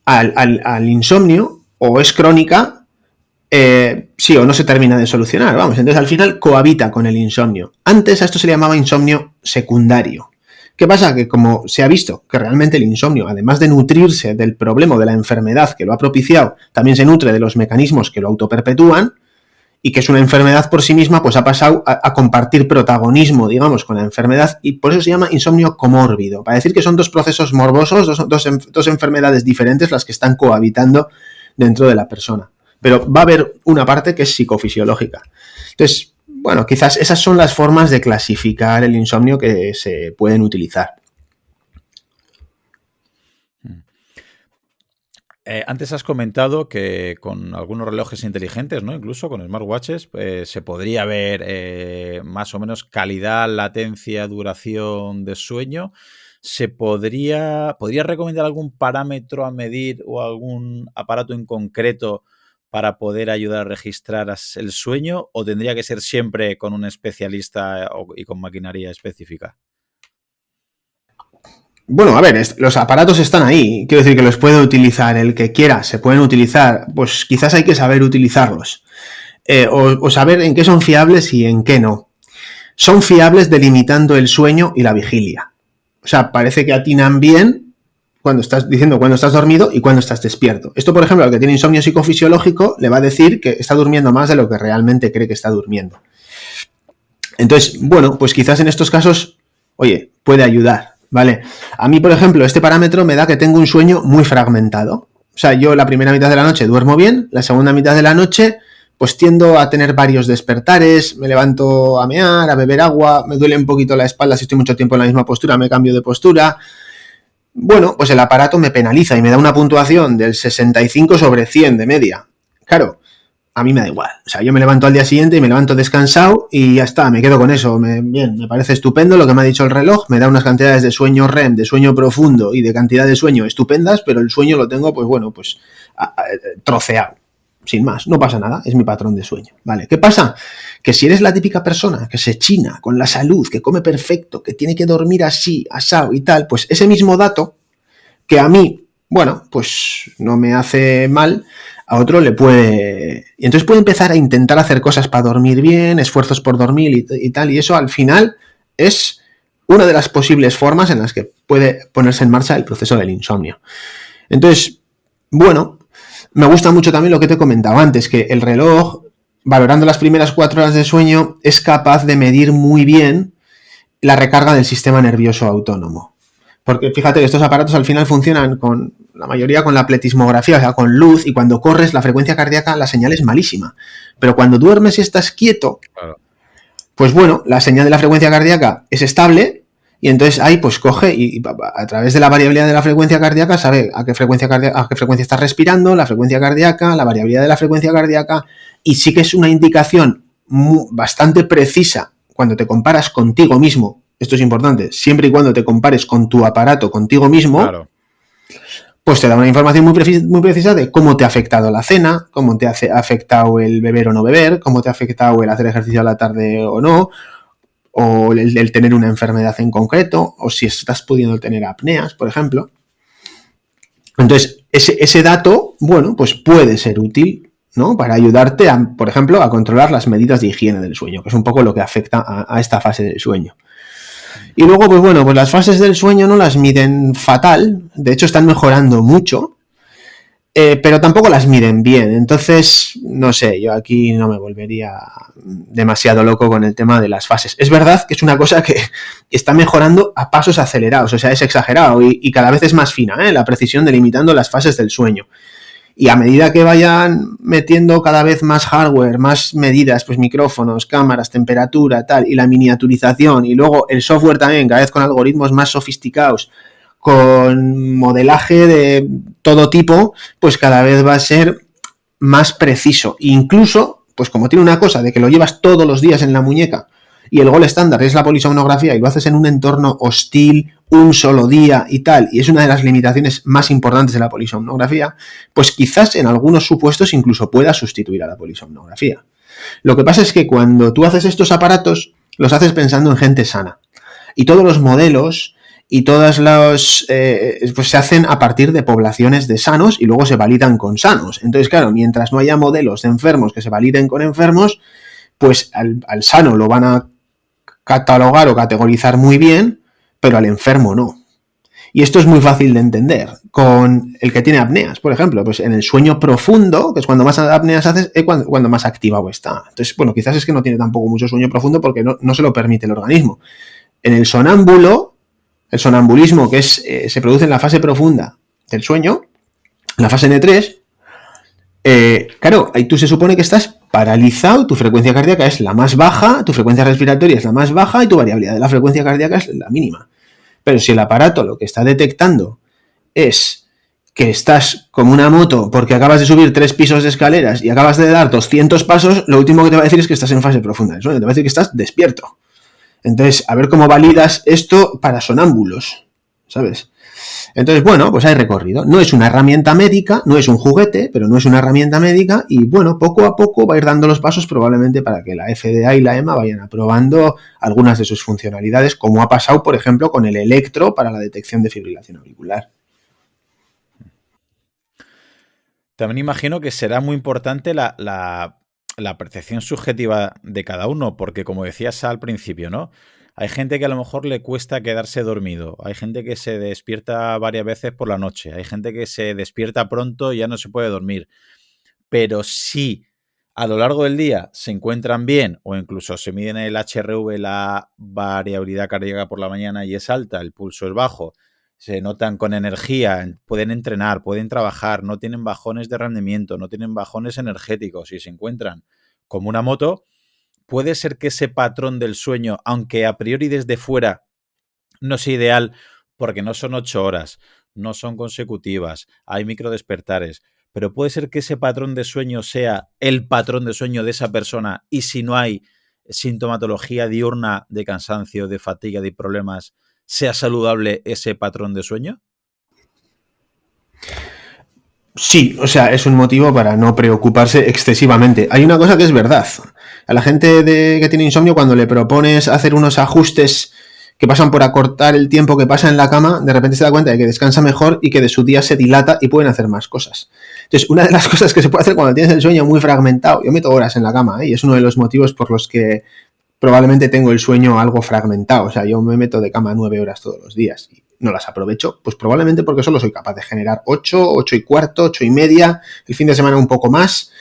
al insomnio o es crónica, sí o no se termina de solucionar, vamos, entonces al final cohabita con el insomnio. Antes a esto se le llamaba insomnio secundario. ¿Qué pasa? Que como se ha visto que realmente el insomnio, además de nutrirse del problema o de la enfermedad que lo ha propiciado, también se nutre de los mecanismos que lo autoperpetúan, y que es una enfermedad por sí misma, pues ha pasado a compartir protagonismo, digamos, con la enfermedad, y por eso se llama insomnio comórbido, para decir que son dos procesos morbosos, dos enfermedades diferentes las que están cohabitando dentro de la persona. Pero va a haber una parte que es psicofisiológica. Entonces, bueno, quizás esas son las formas de clasificar el insomnio que se pueden utilizar. Antes has comentado que con algunos relojes inteligentes, ¿no? Incluso con smartwatches, se podría ver más o menos calidad, latencia, duración de sueño. ¿Podría recomendar algún parámetro a medir o algún aparato en concreto para poder ayudar a registrar el sueño? ¿O tendría que ser siempre con un especialista y con maquinaria específica? Bueno, a ver, los aparatos están ahí, quiero decir que los puede utilizar el que quiera, se pueden utilizar, pues quizás hay que saber utilizarlos, o saber en qué son fiables y en qué no. Son fiables delimitando el sueño y la vigilia. O sea, parece que atinan bien cuando estás diciendo cuando estás dormido y cuando estás despierto. Esto, por ejemplo, al que tiene insomnio psicofisiológico le va a decir que está durmiendo más de lo que realmente cree que está durmiendo. Entonces, bueno, pues quizás en estos casos, oye, puede ayudar. ¿vale? A mí, por ejemplo, este parámetro me da que tengo un sueño muy fragmentado. O sea, yo la primera mitad de la noche duermo bien, la segunda mitad de la noche pues tiendo a tener varios despertares, me levanto a mear, a beber agua, me duele un poquito la espalda si estoy mucho tiempo en la misma postura, me cambio de postura. Bueno, pues el aparato me penaliza y me da una puntuación del 65 sobre 100 de media. Claro, a mí me da igual. O sea, yo me levanto al día siguiente y me levanto descansado y ya está, me quedo con eso. Bien, me parece estupendo lo que me ha dicho el reloj, me da unas cantidades de sueño REM, de sueño profundo y de cantidad de sueño estupendas, pero el sueño lo tengo, pues bueno, pues troceado. Sin más, no pasa nada, es mi patrón de sueño. ¿Vale? ¿Qué pasa? Que si eres la típica persona que se china con la salud, que come perfecto, que tiene que dormir así, asado y tal, pues ese mismo dato que a mí, bueno, pues no me hace mal, a otro le puede... Y entonces puede empezar a intentar hacer cosas para dormir bien, esfuerzos por dormir y tal, y eso al final es una de las posibles formas en las que puede ponerse en marcha el proceso del insomnio. Entonces, bueno, me gusta mucho también lo que te he comentado antes, que el reloj, valorando las primeras 4 horas de sueño, es capaz de medir muy bien la recarga del sistema nervioso autónomo. Porque fíjate que estos aparatos al final funcionan con la mayoría con la pletismografía, o sea, con luz, y cuando corres la frecuencia cardíaca, la señal es malísima. Pero cuando duermes y estás quieto, claro, pues bueno, la señal de la frecuencia cardíaca es estable y entonces ahí pues coge y a través de la variabilidad de la frecuencia cardíaca sabe a qué frecuencia estás respirando, la frecuencia cardíaca, la variabilidad de la frecuencia cardíaca, y sí que es una indicación bastante precisa cuando te comparas contigo mismo. Esto es importante, siempre y cuando te compares con tu aparato, contigo mismo, claro, pues te da una información muy precisa de cómo te ha afectado la cena, cómo te ha afectado el beber o no beber, cómo te ha afectado el hacer ejercicio a la tarde o no, o el tener una enfermedad en concreto, o si estás pudiendo tener apneas, por ejemplo. Entonces, ese dato, bueno, pues puede ser útil, ¿no? Para ayudarte, por ejemplo, a controlar las medidas de higiene del sueño, que es un poco lo que afecta a esta fase del sueño. Y luego, pues bueno, pues las fases del sueño no las miden fatal, de hecho están mejorando mucho, pero tampoco las miden bien. Entonces, no sé, yo aquí no me volvería demasiado loco con el tema de las fases. Es verdad que es una cosa que está mejorando a pasos acelerados, o sea, es exagerado y cada vez es más fina, la precisión delimitando las fases del sueño. Y a medida que vayan metiendo cada vez más hardware, más medidas, pues micrófonos, cámaras, temperatura, tal, y la miniaturización, y luego el software también, cada vez con algoritmos más sofisticados, con modelaje de todo tipo, pues cada vez va a ser más preciso. Incluso, pues como tiene una cosa de que lo llevas todos los días en la muñeca, y el gol estándar es la polisomnografía y lo haces en un entorno hostil, un solo día y tal, y es una de las limitaciones más importantes de la polisomnografía, pues quizás en algunos supuestos incluso pueda sustituir a la polisomnografía. Lo que pasa es que cuando tú haces estos aparatos, los haces pensando en gente sana. Y todos los modelos y todas los pues se hacen a partir de poblaciones de sanos y luego se validan con sanos. Entonces, claro, mientras no haya modelos de enfermos que se validen con enfermos, pues al sano lo van a catalogar o categorizar muy bien, pero al enfermo no. Y esto es muy fácil de entender. Con el que tiene apneas, por ejemplo, pues en el sueño profundo, que es cuando más apneas haces, es cuando más activado está. Entonces, bueno, quizás es que no tiene tampoco mucho sueño profundo porque no se lo permite el organismo. En el sonámbulo, el sonambulismo, que es se produce en la fase profunda del sueño, la fase N3, claro, ahí tú se supone que estás paralizado, tu frecuencia cardíaca es la más baja, tu frecuencia respiratoria es la más baja y tu variabilidad de la frecuencia cardíaca es la mínima. Pero si el aparato lo que está detectando es que estás como una moto porque acabas de subir 3 pisos de escaleras y acabas de dar 200 pasos, lo último que te va a decir es que estás en fase profunda del sueño, te va a decir que estás despierto. Entonces, a ver cómo validas esto para sonámbulos, ¿sabes? Entonces, bueno, pues hay recorrido. No es una herramienta médica, no es un juguete, pero no es una herramienta médica y, bueno, poco a poco va a ir dando los pasos probablemente para que la FDA y la EMA vayan aprobando algunas de sus funcionalidades, como ha pasado, por ejemplo, con el electro para la detección de fibrilación auricular. También imagino que será muy importante la percepción subjetiva de cada uno, porque como decías al principio, ¿no? Hay gente que a lo mejor le cuesta quedarse dormido, hay gente que se despierta varias veces por la noche, hay gente que se despierta pronto y ya no se puede dormir. Pero si a lo largo del día se encuentran bien o incluso se miden el HRV, la variabilidad cardíaca por la mañana y es alta, el pulso es bajo, se notan con energía, pueden entrenar, pueden trabajar, no tienen bajones de rendimiento, no tienen bajones energéticos y se encuentran como una moto, puede ser que ese patrón del sueño, aunque a priori desde fuera no es ideal porque no son 8 horas, no son consecutivas, hay microdespertares, pero puede ser que ese patrón de sueño sea el patrón de sueño de esa persona y si no hay sintomatología diurna de cansancio, de fatiga, de problemas, sea saludable ese patrón de sueño. Sí, o sea, es un motivo para no preocuparse excesivamente. Hay una cosa que es verdad. A la gente que tiene insomnio, cuando le propones hacer unos ajustes que pasan por acortar el tiempo que pasa en la cama, de repente se da cuenta de que descansa mejor y que de su día se dilata y pueden hacer más cosas. Entonces, una de las cosas que se puede hacer cuando tienes el sueño muy fragmentado, yo meto horas en la cama, y es uno de los motivos por los que probablemente tengo el sueño algo fragmentado. O sea, yo me meto de cama 9 horas todos los días y no las aprovecho, pues probablemente porque solo soy capaz de generar 8, 8 y cuarto, 8 y media, el fin de semana un poco más.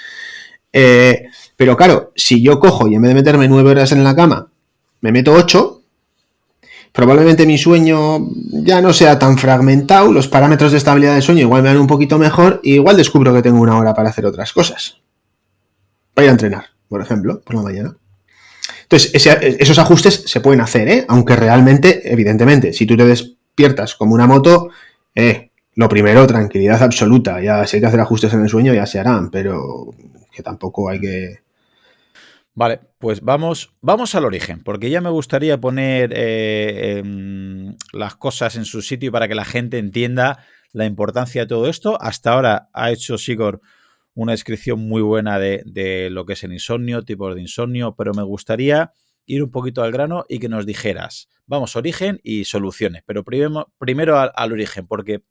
Pero claro, si yo cojo y en vez de meterme 9 horas en la cama, me meto 8, probablemente mi sueño ya no sea tan fragmentado, los parámetros de estabilidad del sueño igual me dan un poquito mejor y igual descubro que tengo una hora para hacer otras cosas. Para ir a entrenar, por ejemplo, por la mañana. Entonces, esos ajustes se pueden hacer, ¿eh? Aunque realmente, evidentemente, si tú te despiertas como una moto, lo primero, tranquilidad absoluta. Ya si hay que hacer ajustes en el sueño, ya se harán, pero que tampoco hay que... Vale, pues vamos al origen, porque ya me gustaría poner las cosas en su sitio para que la gente entienda la importancia de todo esto. Hasta ahora ha hecho Sigor una descripción muy buena de lo que es el insomnio, tipos de insomnio, pero me gustaría ir un poquito al grano y que nos dijeras, vamos, origen y soluciones, pero primero al origen, porque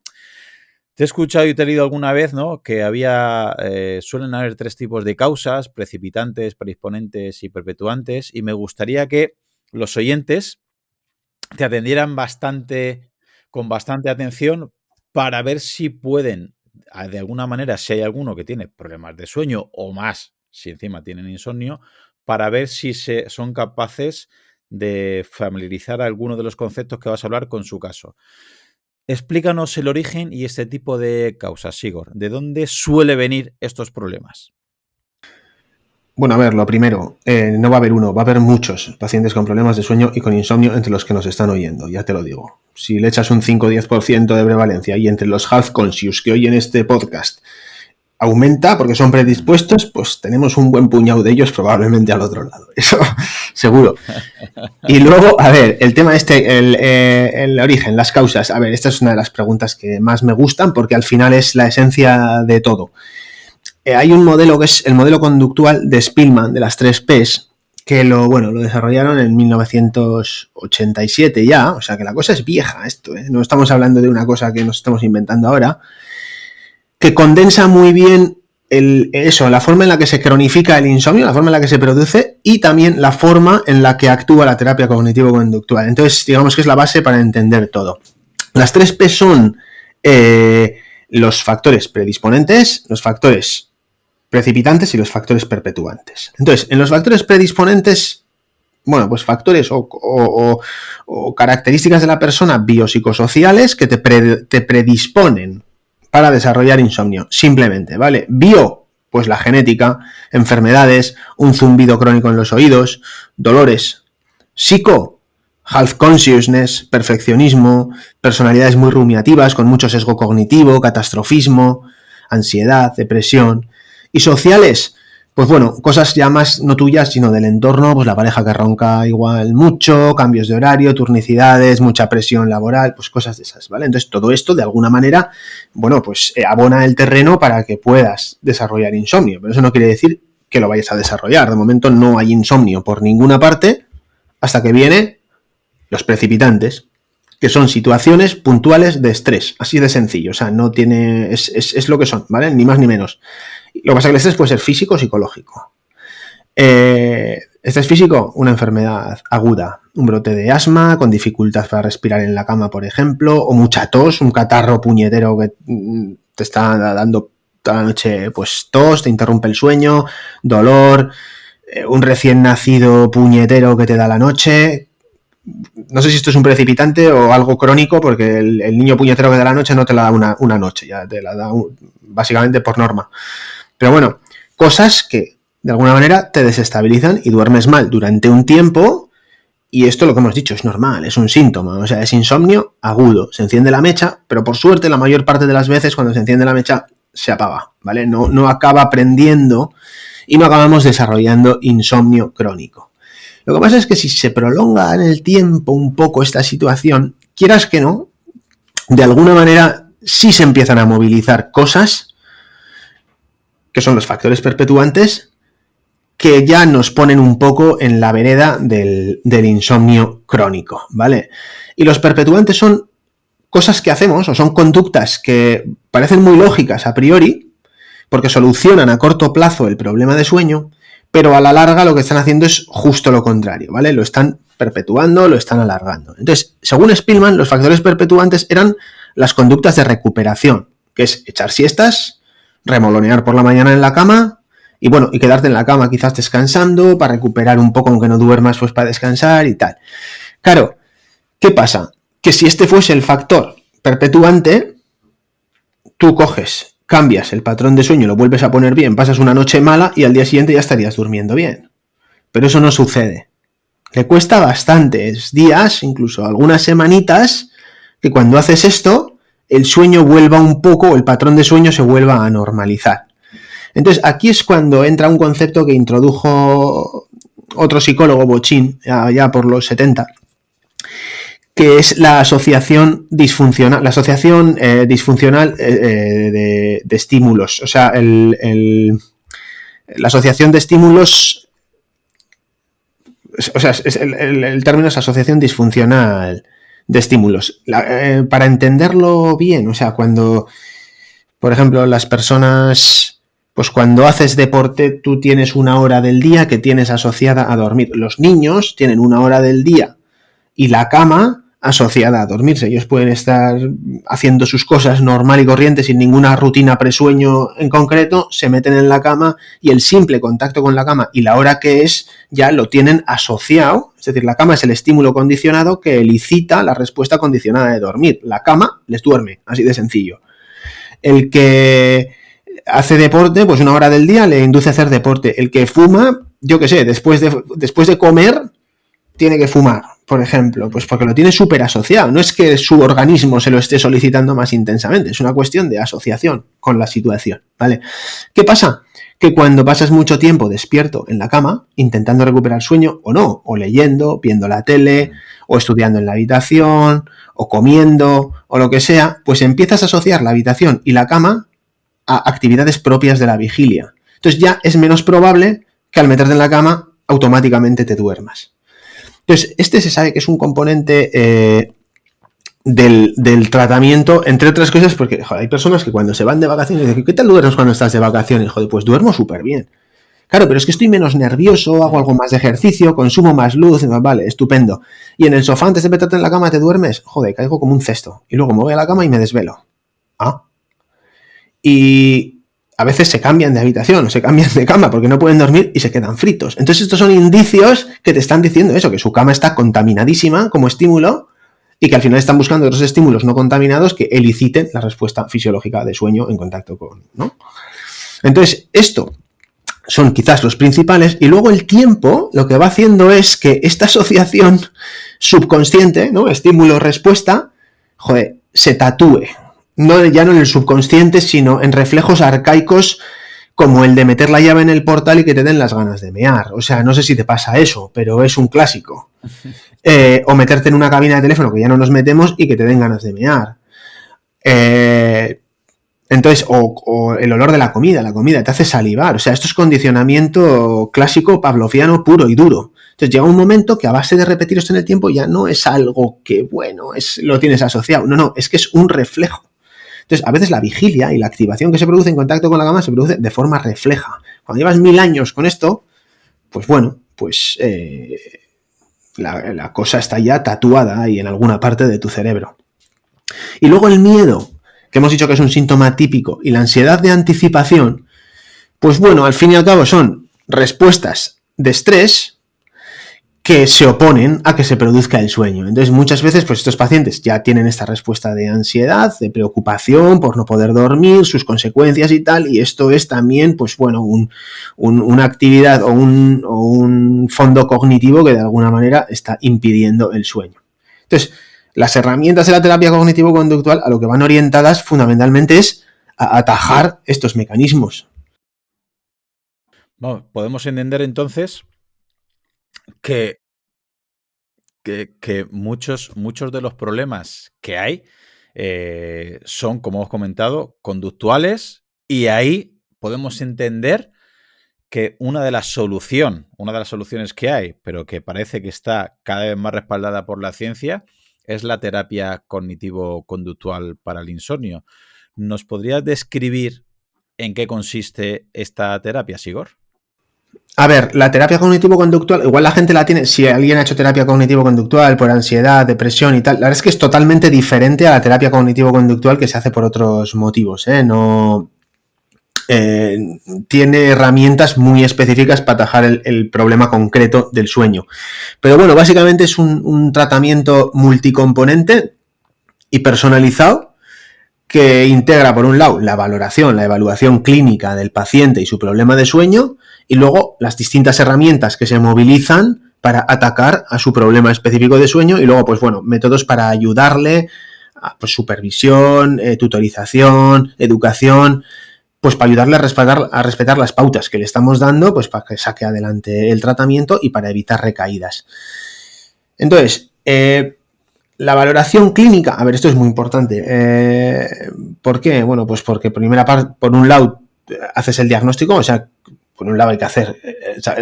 te he escuchado y te he leído alguna vez, ¿no?, que suelen haber 3 tipos de causas: precipitantes, predisponentes y perpetuantes, y me gustaría que los oyentes te atendieran con bastante atención para ver si pueden, de alguna manera, si hay alguno que tiene problemas de sueño o más, si encima tienen insomnio, para ver si son capaces de familiarizar alguno de los conceptos que vas a hablar con su caso. Explícanos el origen y este tipo de causas, Sigor. ¿De dónde suele venir estos problemas? Bueno, a ver, lo primero, no va a haber uno, va a haber muchos pacientes con problemas de sueño y con insomnio entre los que nos están oyendo, ya te lo digo. Si le echas un 5 o 10% de prevalencia y entre los health conscious que oyen este podcast aumenta porque son predispuestos, pues tenemos un buen puñado de ellos probablemente al otro lado. Eso seguro. Y luego, a ver, el tema el origen, las causas. A ver, esta es una de las preguntas que más me gustan porque al final es la esencia de todo. Hay un modelo que es el modelo conductual de Spearman, de las 3 Ps, que lo desarrollaron en 1987 ya, o sea que la cosa es vieja esto, ¿eh? No estamos hablando de una cosa que nos estamos inventando ahora, que condensa muy bien la forma en la que se cronifica el insomnio, la forma en la que se produce y también la forma en la que actúa la terapia cognitivo-conductual. Entonces, digamos que es la base para entender todo. Las 3 P son los factores predisponentes, los factores precipitantes y los factores perpetuantes. Entonces, en los factores predisponentes, bueno, pues factores o características de la persona biopsicosociales que te predisponen para desarrollar insomnio, simplemente, ¿vale? Bio, pues la genética, enfermedades, un zumbido crónico en los oídos, dolores. Psico, health consciousness, perfeccionismo, personalidades muy rumiativas con mucho sesgo cognitivo, catastrofismo, ansiedad, depresión. Y sociales, pues bueno, cosas ya más no tuyas, sino del entorno, pues la pareja que ronca igual mucho, cambios de horario, turnicidades, mucha presión laboral, pues cosas de esas, ¿vale? Entonces todo esto, de alguna manera, bueno, pues abona el terreno para que puedas desarrollar insomnio, pero eso no quiere decir que lo vayas a desarrollar. De momento no hay insomnio por ninguna parte hasta que vienen los precipitantes, que son situaciones puntuales de estrés, así de sencillo, o sea, no tiene, es lo que son, ¿vale? Ni más ni menos. Lo que pasa es que el estrés puede ser físico o psicológico. Estrés físico, una enfermedad aguda, un brote de asma con dificultad para respirar en la cama, por ejemplo, o mucha tos, un catarro puñetero que te está dando toda la noche pues tos, te interrumpe el sueño, dolor, un recién nacido puñetero que te da la noche. No sé si esto es un precipitante o algo crónico, porque el niño puñetero que da la noche no te la da una noche, ya te la da básicamente por norma. Pero bueno, cosas que de alguna manera te desestabilizan y duermes mal durante un tiempo. Y esto, lo que hemos dicho, es normal, es un síntoma, o sea, es insomnio agudo. Se enciende la mecha, pero por suerte la mayor parte de las veces cuando se enciende la mecha se apaga, ¿vale? No acaba prendiendo y no acabamos desarrollando insomnio crónico. Lo que pasa es que si se prolonga en el tiempo un poco esta situación, quieras que no, de alguna manera sí se empiezan a movilizar cosas que son los factores perpetuantes, que ya nos ponen un poco en la vereda del insomnio crónico, ¿vale? Y los perpetuantes son cosas que hacemos o son conductas que parecen muy lógicas a priori, porque solucionan a corto plazo el problema de sueño, pero a la larga lo que están haciendo es justo lo contrario, ¿vale? Lo están perpetuando, lo están alargando. Entonces, según Spillman, los factores perpetuantes eran las conductas de recuperación, que es echar siestas, remolonear por la mañana en la cama, y bueno, y quedarte en la cama quizás descansando para recuperar un poco, aunque no duermas, pues para descansar y tal. Claro, ¿qué pasa? Que si este fuese el factor perpetuante, tú coges, cambias el patrón de sueño, lo vuelves a poner bien, pasas una noche mala y al día siguiente ya estarías durmiendo bien. Pero eso no sucede. Le cuesta bastantes días, incluso algunas semanitas, que cuando haces esto, el sueño vuelva un poco, el patrón de sueño se vuelva a normalizar. Entonces, aquí es cuando entra un concepto que introdujo otro psicólogo, Bocchin, ya por los 70, que es la asociación disfuncional, de estímulos. O sea, la asociación de estímulos, o sea, el término es asociación disfuncional de estímulos. Para entenderlo bien, o sea, cuando, por ejemplo, las personas... Pues cuando haces deporte, tú tienes una hora del día que tienes asociada a dormir. Los niños tienen una hora del día y la cama asociada a dormirse. Ellos pueden estar haciendo sus cosas normal y corriente sin ninguna rutina presueño en concreto, se meten en la cama y el simple contacto con la cama y la hora que es ya lo tienen asociado. Es decir, la cama es el estímulo condicionado que elicita la respuesta condicionada de dormir. La cama les duerme, así de sencillo. El que hace deporte, pues una hora del día le induce a hacer deporte. El que fuma, yo qué sé, después de comer, tiene que fumar, por ejemplo, pues porque lo tiene súper asociado. No es que su organismo se lo esté solicitando más intensamente, es una cuestión de asociación con la situación, ¿vale? ¿Qué pasa? Que cuando pasas mucho tiempo despierto en la cama, intentando recuperar sueño o no, o leyendo, viendo la tele, o estudiando en la habitación, o comiendo, o lo que sea, pues empiezas a asociar la habitación y la cama a actividades propias de la vigilia. Entonces ya es menos probable que al meterte en la cama automáticamente te duermas. Entonces, este se sabe que es un componente del tratamiento, entre otras cosas, porque joder, hay personas que cuando se van de vacaciones dicen, ¿qué tal duermes cuando estás de vacaciones? Joder, pues duermo súper bien. Claro, pero es que estoy menos nervioso, hago algo más de ejercicio, consumo más luz, vale, estupendo. Y en el sofá, antes de meterte en la cama, te duermes, joder, caigo como un cesto. Y luego me voy a la cama y me desvelo. Y a veces se cambian de habitación o se cambian de cama porque no pueden dormir y se quedan fritos. Entonces estos son indicios que te están diciendo eso, que su cama está contaminadísima como estímulo y que al final están buscando otros estímulos no contaminados que eliciten la respuesta fisiológica de sueño en contacto con, ¿no? Entonces esto son quizás los principales y luego el tiempo lo que va haciendo es que esta asociación subconsciente, ¿no? Estímulo-respuesta, joder, se tatúe. No, ya no en el subconsciente, sino en reflejos arcaicos como el de meter la llave en el portal y que te den las ganas de mear. O sea, no sé si te pasa eso, pero es un clásico. O meterte en una cabina de teléfono, que ya no nos metemos, y que te den ganas de mear. Entonces, o el olor de la comida te hace salivar. O sea, esto es condicionamiento clásico pavloviano puro y duro. Entonces llega un momento que a base de repetir esto en el tiempo ya no es algo que, bueno, lo tienes asociado. No, es que es un reflejo. Entonces, a veces la vigilia y la activación que se produce en contacto con la cama se produce de forma refleja. Cuando llevas 1000 años con esto, pues bueno, pues la cosa está ya tatuada ahí en alguna parte de tu cerebro. Y luego el miedo, que hemos dicho que es un síntoma típico, y la ansiedad de anticipación, pues bueno, al fin y al cabo son respuestas de estrés que se oponen a que se produzca el sueño. Entonces, muchas veces, pues estos pacientes ya tienen esta respuesta de ansiedad, de preocupación por no poder dormir, sus consecuencias y tal, y esto es también, pues bueno, una actividad o un fondo cognitivo que de alguna manera está impidiendo el sueño. Entonces, las herramientas de la terapia cognitivo-conductual a lo que van orientadas fundamentalmente es a atajar estos mecanismos. Bueno, podemos entender entonces que, que muchos de los problemas que hay son, como hemos comentado, conductuales, y ahí podemos entender que una de las soluciones que hay, pero que parece que está cada vez más respaldada por la ciencia, es la terapia cognitivo-conductual para el insomnio. ¿Nos podrías describir en qué consiste esta terapia, Sigor? A ver, la terapia cognitivo-conductual, igual la gente la tiene, si alguien ha hecho terapia cognitivo-conductual por ansiedad, depresión y tal, la verdad es que es totalmente diferente a la terapia cognitivo-conductual que se hace por otros motivos, no tiene herramientas muy específicas para atajar el problema concreto del sueño. Pero bueno, básicamente es un tratamiento multicomponente y personalizado que integra, por un lado, la evaluación clínica del paciente y su problema de sueño, y luego las distintas herramientas que se movilizan para atacar a su problema específico de sueño, y luego, pues bueno, métodos para ayudarle, pues supervisión, tutorización, educación, pues para ayudarle a respetar las pautas que le estamos dando, pues para que saque adelante el tratamiento y para evitar recaídas. Entonces, la valoración clínica, a ver, esto es muy importante. ¿Por qué? Bueno, pues porque por un lado haces el diagnóstico, o sea, por un lado hay que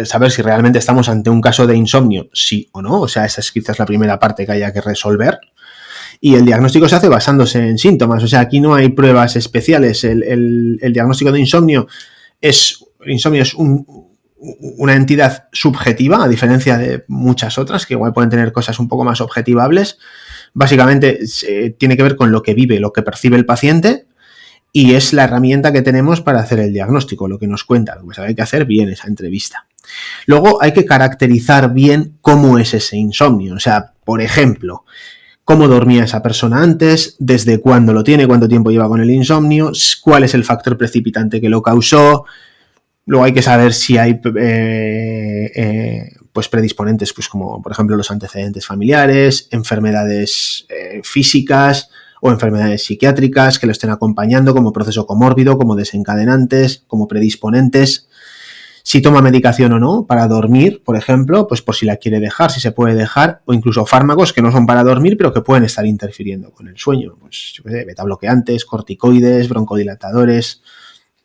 saber si realmente estamos ante un caso de insomnio, sí o no, o sea, esa es quizás la primera parte que haya que resolver. Y el diagnóstico se hace basándose en síntomas, o sea, aquí no hay pruebas especiales. El diagnóstico de insomnio es una entidad subjetiva, a diferencia de muchas otras, que igual pueden tener cosas un poco más objetivables. Básicamente tiene que ver con lo que vive, lo que percibe el paciente, y es la herramienta que tenemos para hacer el diagnóstico, lo que nos cuenta, lo que hay que hacer bien esa entrevista. Luego hay que caracterizar bien cómo es ese insomnio, o sea, por ejemplo, cómo dormía esa persona antes, desde cuándo lo tiene, cuánto tiempo lleva con el insomnio, cuál es el factor precipitante que lo causó. Luego hay que saber si hay pues predisponentes, pues como por ejemplo los antecedentes familiares, enfermedades físicas o enfermedades psiquiátricas que lo estén acompañando como proceso comórbido, como desencadenantes, como predisponentes. Si toma medicación o no para dormir, por ejemplo, pues por si la quiere dejar, si se puede dejar, o incluso fármacos que no son para dormir pero que pueden estar interfiriendo con el sueño, pues yo qué sé, betabloqueantes, corticoides, broncodilatadores,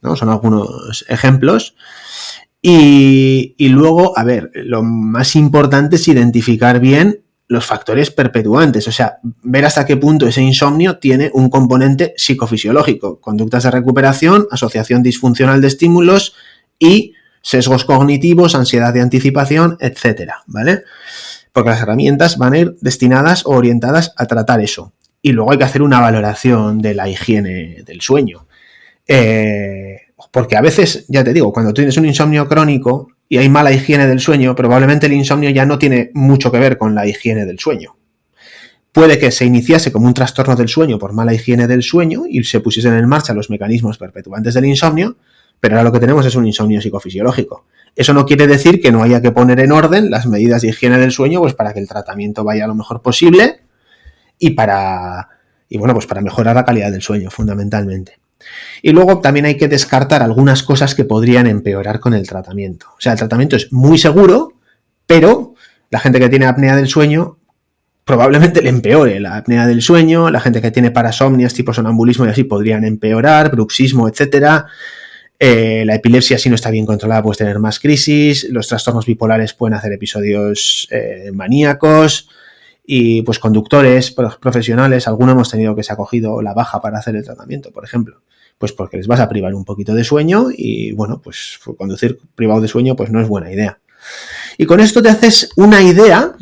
¿no? Son algunos ejemplos. Y luego, a ver, lo más importante es identificar bien los factores perpetuantes, o sea, ver hasta qué punto ese insomnio tiene un componente psicofisiológico, conductas de recuperación, asociación disfuncional de estímulos y sesgos cognitivos, ansiedad de anticipación, etcétera, ¿vale? Porque las herramientas van a ir destinadas o orientadas a tratar eso. Y luego hay que hacer una valoración de la higiene del sueño. Porque a veces, ya te digo, cuando tienes un insomnio crónico y hay mala higiene del sueño, probablemente el insomnio ya no tiene mucho que ver con la higiene del sueño. Puede que se iniciase como un trastorno del sueño por mala higiene del sueño y se pusiesen en marcha los mecanismos perpetuantes del insomnio, pero ahora lo que tenemos es un insomnio psicofisiológico. Eso no quiere decir que no haya que poner en orden las medidas de higiene del sueño, pues para que el tratamiento vaya lo mejor posible y para mejorar la calidad del sueño, fundamentalmente. Y luego también hay que descartar algunas cosas que podrían empeorar con el tratamiento. O sea, el tratamiento es muy seguro, pero la gente que tiene apnea del sueño probablemente le empeore la apnea del sueño, la gente que tiene parasomnias tipo sonambulismo y así podrían empeorar, bruxismo, etcétera. La epilepsia, si no está bien controlada, puede tener más crisis, los trastornos bipolares pueden hacer episodios maníacos. Y pues conductores profesionales, algunos hemos tenido que se ha cogido la baja para hacer el tratamiento, por ejemplo, pues porque les vas a privar un poquito de sueño y bueno, pues conducir privado de sueño pues no es buena idea. Y con esto te haces una idea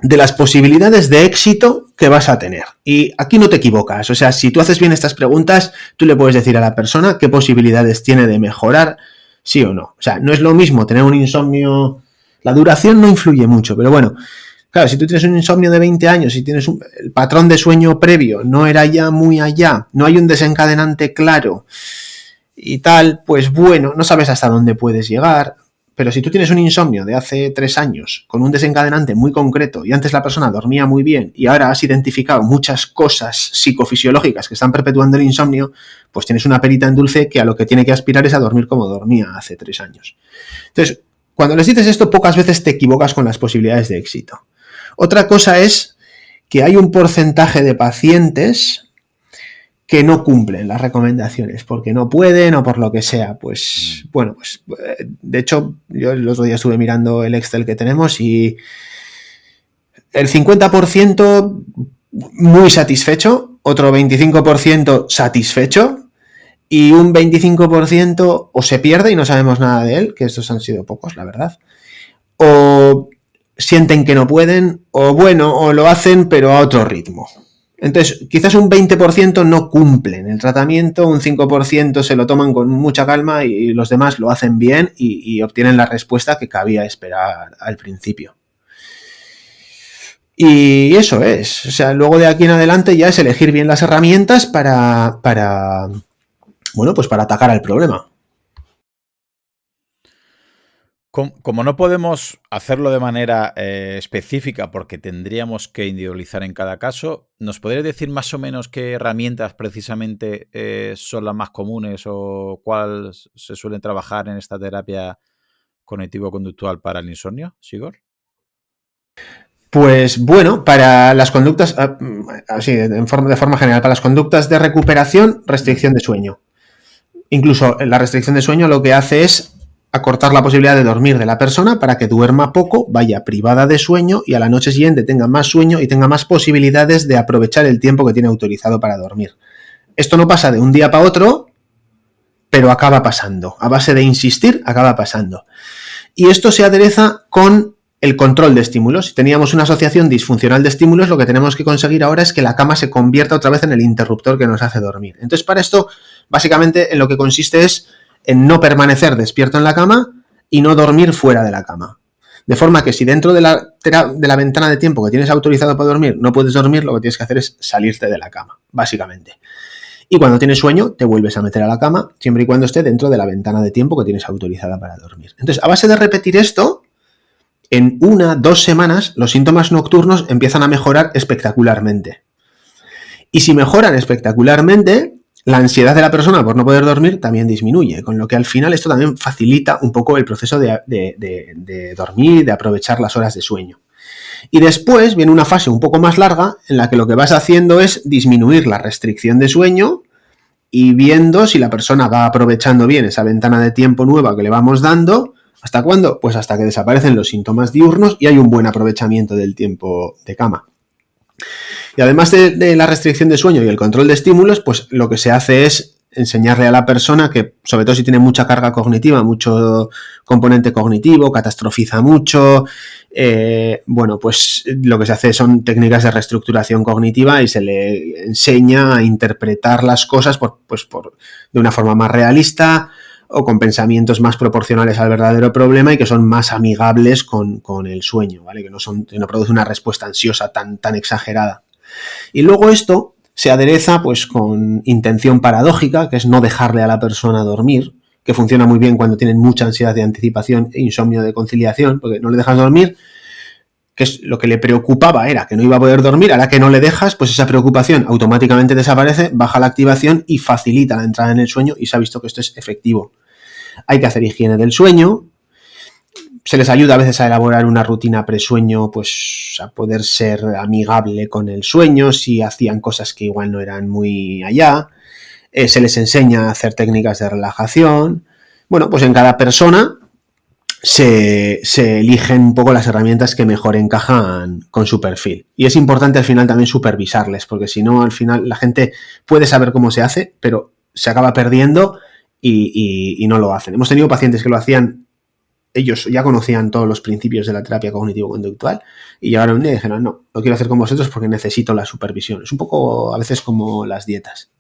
de las posibilidades de éxito que vas a tener. Y aquí no te equivocas. O sea, si tú haces bien estas preguntas, tú le puedes decir a la persona qué posibilidades tiene de mejorar, sí o no. O sea, no es lo mismo tener un insomnio... La duración no influye mucho, pero bueno, claro, si tú tienes un insomnio de 20 años y tienes el patrón de sueño previo no era ya muy allá, no hay un desencadenante claro y tal, pues bueno, no sabes hasta dónde puedes llegar. Pero si tú tienes un insomnio de hace 3 años con un desencadenante muy concreto y antes la persona dormía muy bien y ahora has identificado muchas cosas psicofisiológicas que están perpetuando el insomnio, pues tienes una perita en dulce que a lo que tiene que aspirar es a dormir como dormía hace 3 años. Entonces, cuando les dices esto, pocas veces te equivocas con las posibilidades de éxito. Otra cosa es que hay un porcentaje de pacientes que no cumplen las recomendaciones porque no pueden o por lo que sea. Pues bueno, pues de hecho yo el otro día estuve mirando el Excel que tenemos y el 50% muy satisfecho, otro 25% satisfecho y un 25% o se pierde y no sabemos nada de él, que estos han sido pocos, la verdad, o sienten que no pueden, o bueno, o lo hacen pero a otro ritmo. Entonces, quizás un 20% no cumplen el tratamiento, un 5% se lo toman con mucha calma y los demás lo hacen bien y obtienen la respuesta que cabía esperar al principio. Y eso es, o sea, luego de aquí en adelante ya es elegir bien las herramientas para atacar al problema. Como no podemos hacerlo de manera específica porque tendríamos que individualizar en cada caso, ¿nos podrías decir más o menos qué herramientas precisamente son las más comunes o cuáles se suelen trabajar en esta terapia cognitivo-conductual para el insomnio, Sigor? Pues bueno, para las conductas, así de forma general, para las conductas de recuperación, restricción de sueño. Incluso la restricción de sueño lo que hace es acortar la posibilidad de dormir de la persona para que duerma poco, vaya privada de sueño y a la noche siguiente tenga más sueño y tenga más posibilidades de aprovechar el tiempo que tiene autorizado para dormir. Esto no pasa de un día para otro, pero acaba pasando. A base de insistir, acaba pasando. Y esto se adereza con el control de estímulos. Si teníamos una asociación disfuncional de estímulos, lo que tenemos que conseguir ahora es que la cama se convierta otra vez en el interruptor que nos hace dormir. Entonces, para esto, básicamente, en lo que consiste es en no permanecer despierto en la cama y no dormir fuera de la cama. De forma que si dentro de la ventana de tiempo que tienes autorizado para dormir no puedes dormir, lo que tienes que hacer es salirte de la cama, básicamente. Y cuando tienes sueño, te vuelves a meter a la cama, siempre y cuando esté dentro de la ventana de tiempo que tienes autorizada para dormir. Entonces, a base de repetir esto, en 1-2 semanas, los síntomas nocturnos empiezan a mejorar espectacularmente. Y si mejoran espectacularmente, la ansiedad de la persona por no poder dormir también disminuye, con lo que al final esto también facilita un poco el proceso de dormir, de aprovechar las horas de sueño. Y después viene una fase un poco más larga en la que lo que vas haciendo es disminuir la restricción de sueño y viendo si la persona va aprovechando bien esa ventana de tiempo nueva que le vamos dando. ¿Hasta cuándo? Pues hasta que desaparecen los síntomas diurnos y hay un buen aprovechamiento del tiempo de cama. Y además de la restricción de sueño y el control de estímulos, pues lo que se hace es enseñarle a la persona que, sobre todo si tiene mucha carga cognitiva, mucho componente cognitivo, catastrofiza mucho, pues lo que se hace son técnicas de reestructuración cognitiva y se le enseña a interpretar las cosas de una forma más realista o con pensamientos más proporcionales al verdadero problema y que son más amigables con el sueño, ¿vale? Que no produce una respuesta ansiosa tan exagerada. Y luego esto se adereza pues con intención paradójica, que es no dejarle a la persona dormir, que funciona muy bien cuando tienen mucha ansiedad de anticipación e insomnio de conciliación, porque no le dejas dormir, que es lo que le preocupaba era que no iba a poder dormir. Ahora que no le dejas, pues esa preocupación automáticamente desaparece, baja la activación y facilita la entrada en el sueño, y se ha visto que esto es efectivo. Hay que hacer higiene del sueño. Se les ayuda a veces a elaborar una rutina presueño, pues a poder ser amigable con el sueño si hacían cosas que igual no eran muy allá. Se les enseña a hacer técnicas de relajación. Bueno, pues en cada persona se eligen un poco las herramientas que mejor encajan con su perfil. Y es importante al final también supervisarles, porque si no, al final la gente puede saber cómo se hace, pero se acaba perdiendo y no lo hacen. Hemos tenido pacientes que lo hacían ellos ya conocían todos los principios de la terapia cognitivo-conductual y llegaron un día y dijeron, no, lo quiero hacer con vosotros porque necesito la supervisión. Es un poco a veces como las dietas.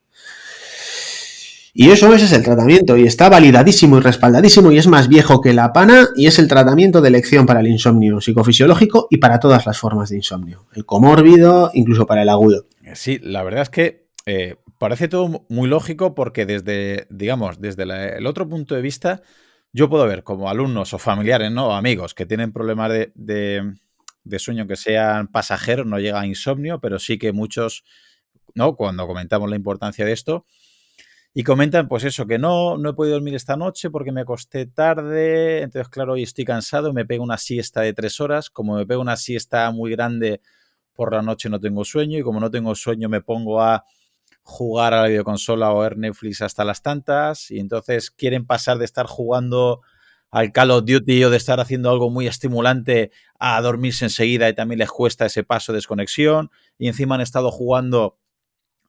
Y ese es el tratamiento y está validadísimo y respaldadísimo y es más viejo que la pana y es el tratamiento de elección para el insomnio psicofisiológico y para todas las formas de insomnio. El comórbido, incluso para el agudo. Sí, la verdad es que parece todo muy lógico porque desde el otro punto de vista, yo puedo ver como alumnos o familiares, ¿no? O amigos que tienen problemas de sueño que sean pasajeros, no llega a insomnio, pero sí que muchos, ¿no? Cuando comentamos la importancia de esto, y comentan, pues eso, que no he podido dormir esta noche porque me acosté tarde, entonces claro, hoy estoy cansado, me pego una siesta de 3 horas, como me pego una siesta muy grande por la noche no tengo sueño y como no tengo sueño me pongo a jugar a la videoconsola o ver Netflix hasta las tantas y entonces quieren pasar de estar jugando al Call of Duty o de estar haciendo algo muy estimulante a dormirse enseguida y también les cuesta ese paso de desconexión y encima han estado jugando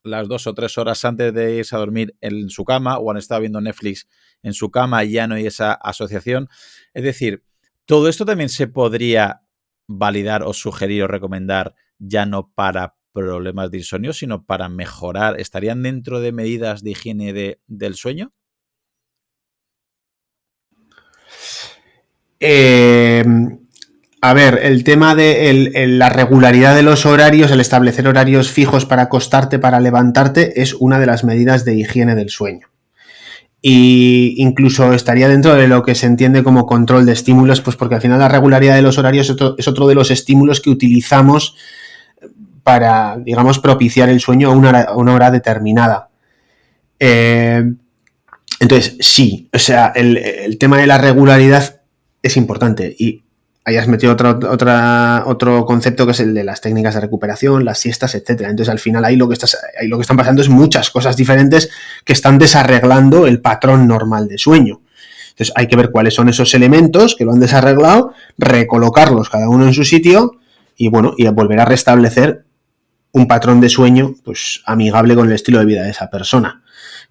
las 2 o 3 horas antes de irse a dormir en su cama o han estado viendo Netflix en su cama y ya no hay esa asociación. Es decir, todo esto también se podría validar o sugerir o recomendar ya no para problemas de insomnio, sino para mejorar. ¿Estarían dentro de medidas de higiene del sueño? A ver, el tema de la regularidad de los horarios, el establecer horarios fijos para acostarte, para levantarte, es una de las medidas de higiene del sueño. Y incluso estaría dentro de lo que se entiende como control de estímulos, pues porque al final la regularidad de los horarios es otro de los estímulos que utilizamos para, digamos, propiciar el sueño a una hora determinada. Entonces, sí, o sea, el tema de la regularidad es importante y ahí has metido otro concepto que es el de las técnicas de recuperación, las siestas, etcétera. Entonces, al final, ahí lo que están pasando es muchas cosas diferentes que están desarreglando el patrón normal de sueño. Entonces, hay que ver cuáles son esos elementos que lo han desarreglado, recolocarlos cada uno en su sitio y, bueno, y volver a restablecer un patrón de sueño, pues, amigable con el estilo de vida de esa persona,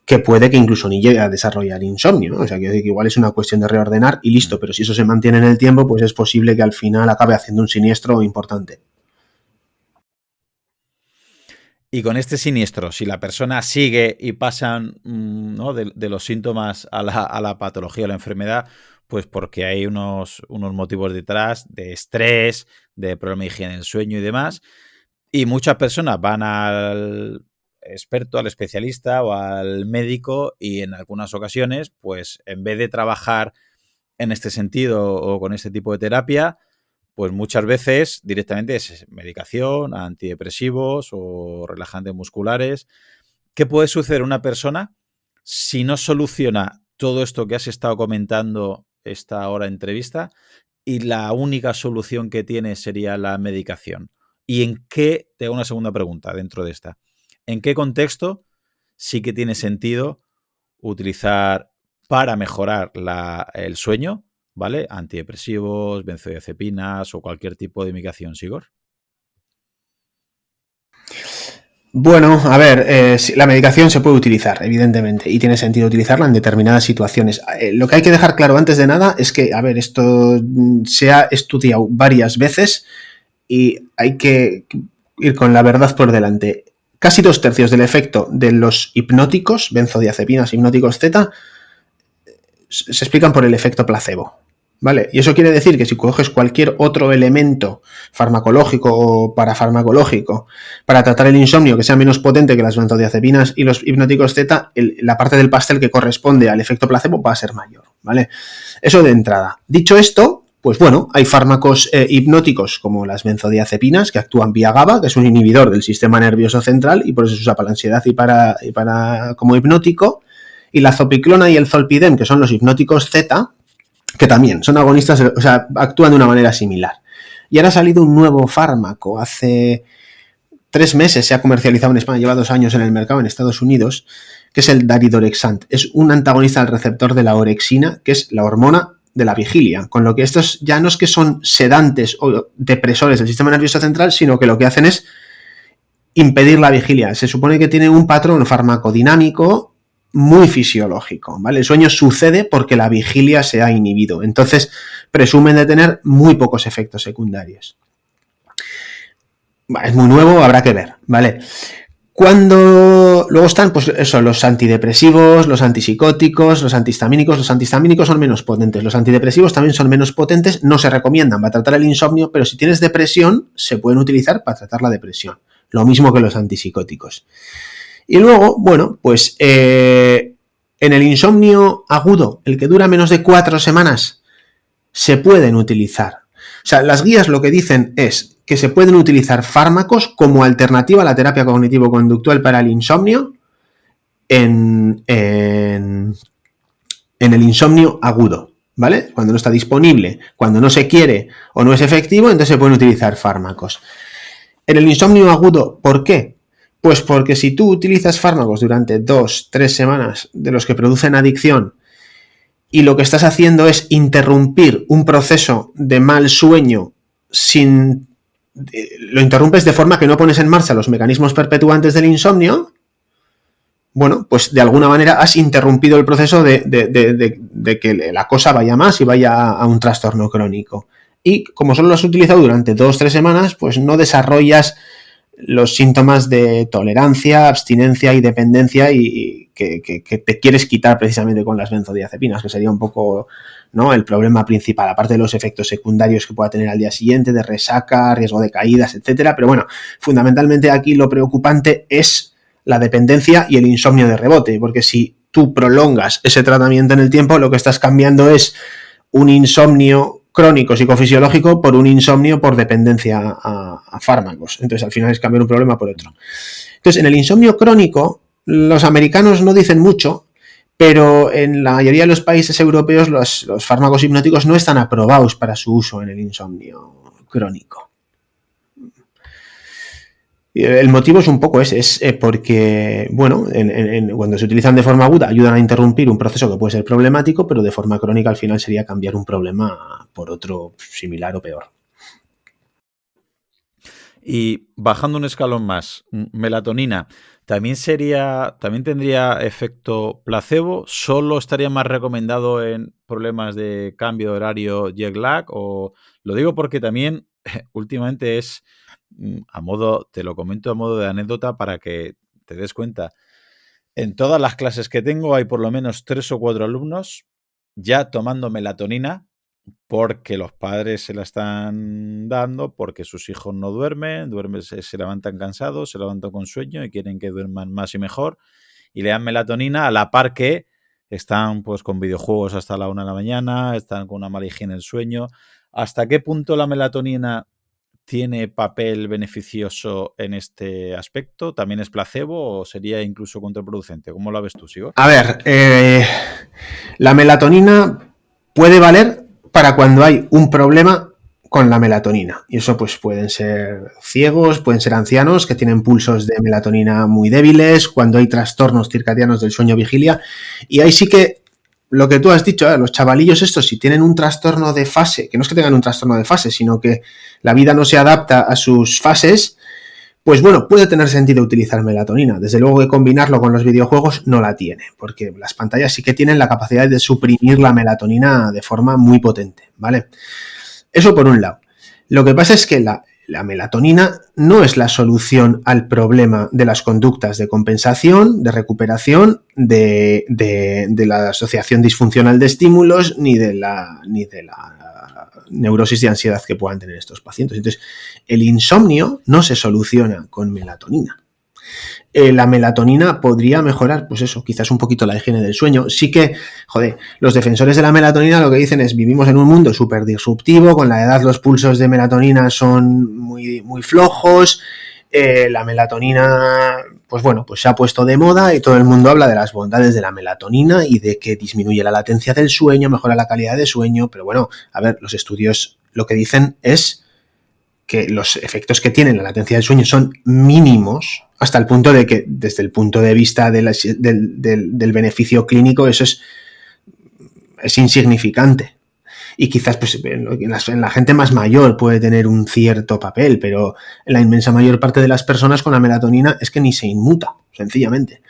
que puede que incluso ni llegue a desarrollar insomnio, ¿no? O sea, que igual es una cuestión de reordenar y listo, pero si eso se mantiene en el tiempo, pues es posible que al final acabe haciendo un siniestro importante. Y con este siniestro, si la persona sigue y pasan, ¿no? de los síntomas a la patología o la enfermedad, pues porque hay unos motivos detrás de estrés, de problema de higiene del sueño y demás. Y muchas personas van al experto, al especialista o al médico y en algunas ocasiones, pues en vez de trabajar en este sentido o con este tipo de terapia, pues muchas veces directamente es medicación, antidepresivos o relajantes musculares. ¿Qué puede suceder a una persona si no soluciona todo esto que has estado comentando esta hora de entrevista y la única solución que tiene sería la medicación? ¿Y en qué, te hago una segunda pregunta dentro de esta, en qué contexto sí que tiene sentido utilizar para mejorar el sueño, ¿vale? Antidepresivos, benzodiazepinas o cualquier tipo de medicación, Sigor? Bueno, a ver, la medicación se puede utilizar, evidentemente, y tiene sentido utilizarla en determinadas situaciones. Lo que hay que dejar claro antes de nada es que, a ver, esto se ha estudiado varias veces y hay que ir con la verdad por delante. Casi 2/3 del efecto de los hipnóticos, benzodiazepinas, hipnóticos Z, se explican por el efecto placebo, ¿vale? Y eso quiere decir que si coges cualquier otro elemento farmacológico o parafarmacológico para tratar el insomnio que sea menos potente que las benzodiazepinas y los hipnóticos Z, la parte del pastel que corresponde al efecto placebo va a ser mayor, ¿vale? Eso de entrada. Dicho esto, pues bueno, hay fármacos hipnóticos como las benzodiazepinas que actúan vía GABA, que es un inhibidor del sistema nervioso central y por eso se usa para la ansiedad y para como hipnótico, y la zopiclona y el zolpidem, que son los hipnóticos Z, que también son agonistas, o sea, actúan de una manera similar. Y ahora ha salido un nuevo fármaco, hace 3 meses se ha comercializado en España, lleva 2 años en el mercado en Estados Unidos, que es el daridorexant. Es un antagonista al receptor de la orexina, que es la hormona de la vigilia, con lo que estos ya no es que son sedantes o depresores del sistema nervioso central, sino que lo que hacen es impedir la vigilia. Se supone que tiene un patrón farmacodinámico muy fisiológico, ¿vale? El sueño sucede porque la vigilia se ha inhibido. Entonces, presumen de tener muy pocos efectos secundarios. Es muy nuevo, habrá que ver, ¿vale? Luego están, pues eso, los antidepresivos, los antipsicóticos, los antihistamínicos. Los antihistamínicos son menos potentes. Los antidepresivos también son menos potentes. No se recomiendan para tratar el insomnio, pero si tienes depresión, se pueden utilizar para tratar la depresión. Lo mismo que los antipsicóticos. Y luego, bueno, pues en el insomnio agudo, el que dura menos de 4 semanas, se pueden utilizar. O sea, las guías lo que dicen es que se pueden utilizar fármacos como alternativa a la terapia cognitivo-conductual para el insomnio en el insomnio agudo, ¿vale? Cuando no está disponible, cuando no se quiere o no es efectivo, entonces se pueden utilizar fármacos. En el insomnio agudo, ¿por qué? Pues porque si tú utilizas fármacos durante 2-3 semanas de los que producen adicción y lo que estás haciendo es interrumpir un proceso de mal sueño lo interrumpes de forma que no pones en marcha los mecanismos perpetuantes del insomnio, bueno, pues de alguna manera has interrumpido el proceso de que la cosa vaya más y vaya a un trastorno crónico. Y como solo lo has utilizado durante 2-3 semanas, pues no desarrollas los síntomas de tolerancia, abstinencia y dependencia y que te quieres quitar precisamente con las benzodiazepinas, que sería un poco, ¿no?, el problema principal, aparte de los efectos secundarios que pueda tener al día siguiente, de resaca, riesgo de caídas, etcétera. Pero bueno, fundamentalmente aquí lo preocupante es la dependencia y el insomnio de rebote, porque si tú prolongas ese tratamiento en el tiempo, lo que estás cambiando es un insomnio crónico psicofisiológico por un insomnio por dependencia a fármacos. Entonces, al final es cambiar un problema por otro. Entonces, en el insomnio crónico, los americanos no dicen mucho, pero en la mayoría de los países europeos los fármacos hipnóticos no están aprobados para su uso en el insomnio crónico. El motivo es un poco ese, es porque, bueno, cuando se utilizan de forma aguda ayudan a interrumpir un proceso que puede ser problemático, pero de forma crónica al final sería cambiar un problema por otro similar o peor. Y bajando un escalón más, melatonina, ¿también tendría efecto placebo? ¿Solo estaría más recomendado en problemas de cambio de horario, jet lag? O lo digo porque también últimamente es te lo comento a modo de anécdota para que te des cuenta. En todas las clases que tengo hay por lo menos 3 o 4 alumnos ya tomando melatonina porque los padres se la están dando, porque sus hijos no duermen, se levantan cansados, se levantan con sueño y quieren que duerman más y mejor, y le dan melatonina a la par que están pues con videojuegos hasta la 1 de la mañana, están con una mala higiene del sueño. ¿Hasta qué punto la melatonina tiene papel beneficioso en este aspecto? ¿También es placebo o sería incluso contraproducente? ¿Cómo lo ves tú, Sigor? A ver, la melatonina puede valer para cuando hay un problema con la melatonina. Y eso pues pueden ser ciegos, pueden ser ancianos que tienen pulsos de melatonina muy débiles, cuando hay trastornos circadianos del sueño-vigilia. Y ahí sí que lo que tú has dicho, los chavalillos estos, si tienen un trastorno de fase, que no es que tengan un trastorno de fase, sino que la vida no se adapta a sus fases, pues bueno, puede tener sentido utilizar melatonina. Desde luego que combinarlo con los videojuegos no la tiene, porque las pantallas sí que tienen la capacidad de suprimir la melatonina de forma muy potente, ¿vale? Eso por un lado. Lo que pasa es que la melatonina no es la solución al problema de las conductas de compensación, de recuperación, de la asociación disfuncional de estímulos, ni de la neurosis de ansiedad que puedan tener estos pacientes. Entonces, el insomnio no se soluciona con melatonina. La melatonina podría mejorar, pues eso, quizás un poquito la higiene del sueño. Sí que, los defensores de la melatonina lo que dicen es: vivimos en un mundo súper disruptivo, con la edad los pulsos de melatonina son muy, muy flojos, la melatonina, pues bueno, pues se ha puesto de moda y todo el mundo habla de las bondades de la melatonina y de que disminuye la latencia del sueño, mejora la calidad de sueño, pero bueno, a ver, los estudios lo que dicen es que los efectos que tiene la latencia del sueño son mínimos, hasta el punto de que, desde el punto de vista del beneficio clínico, eso es insignificante. Y quizás pues, en la gente más mayor puede tener un cierto papel, pero en la inmensa mayor parte de las personas con la melatonina es que ni se inmuta, sencillamente.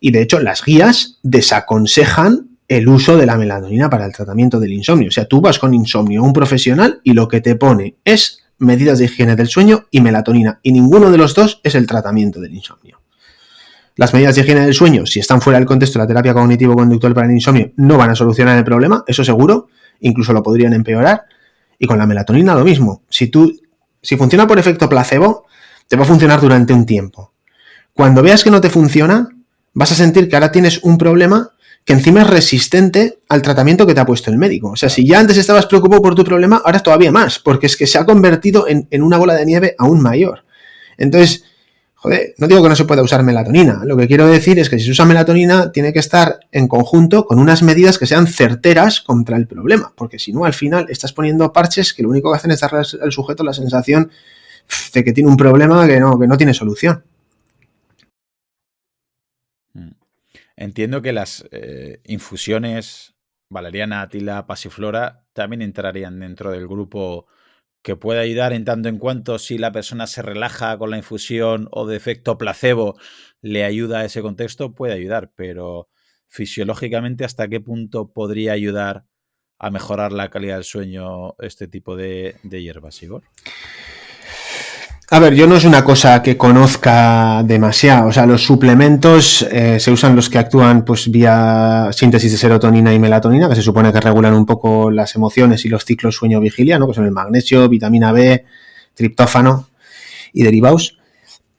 Y de hecho, las guías desaconsejan el uso de la melatonina para el tratamiento del insomnio. O sea, tú vas con insomnio a un profesional y lo que te pone es medidas de higiene del sueño y melatonina, y ninguno de los dos es el tratamiento del insomnio. Las medidas de higiene del sueño, si están fuera del contexto de la terapia cognitivo-conductual para el insomnio, no van a solucionar el problema, eso seguro, incluso lo podrían empeorar. Y con la melatonina lo mismo. Si funciona por efecto placebo, te va a funcionar durante un tiempo. Cuando veas que no te funciona, vas a sentir que ahora tienes un problema que encima es resistente al tratamiento que te ha puesto el médico. O sea, si ya antes estabas preocupado por tu problema, ahora es todavía más, porque es que se ha convertido en una bola de nieve aún mayor. Entonces, joder, no digo que no se pueda usar melatonina. Lo que quiero decir es que si se usa melatonina, tiene que estar en conjunto con unas medidas que sean certeras contra el problema, porque si no, al final estás poniendo parches que lo único que hacen es darle al sujeto la sensación de que tiene un problema que no tiene solución. Entiendo que las infusiones valeriana, tila, pasiflora también entrarían dentro del grupo que puede ayudar en tanto en cuanto si la persona se relaja con la infusión o de efecto placebo le ayuda a ese contexto, puede ayudar, pero fisiológicamente, ¿hasta qué punto podría ayudar a mejorar la calidad del sueño este tipo de hierbas, Igor? A ver, yo no es una cosa que conozca demasiado. O sea, los suplementos se usan los que actúan pues vía síntesis de serotonina y melatonina, que se supone que regulan un poco las emociones y los ciclos sueño-vigilia, ¿no? Que son el magnesio, vitamina B, triptófano y derivados.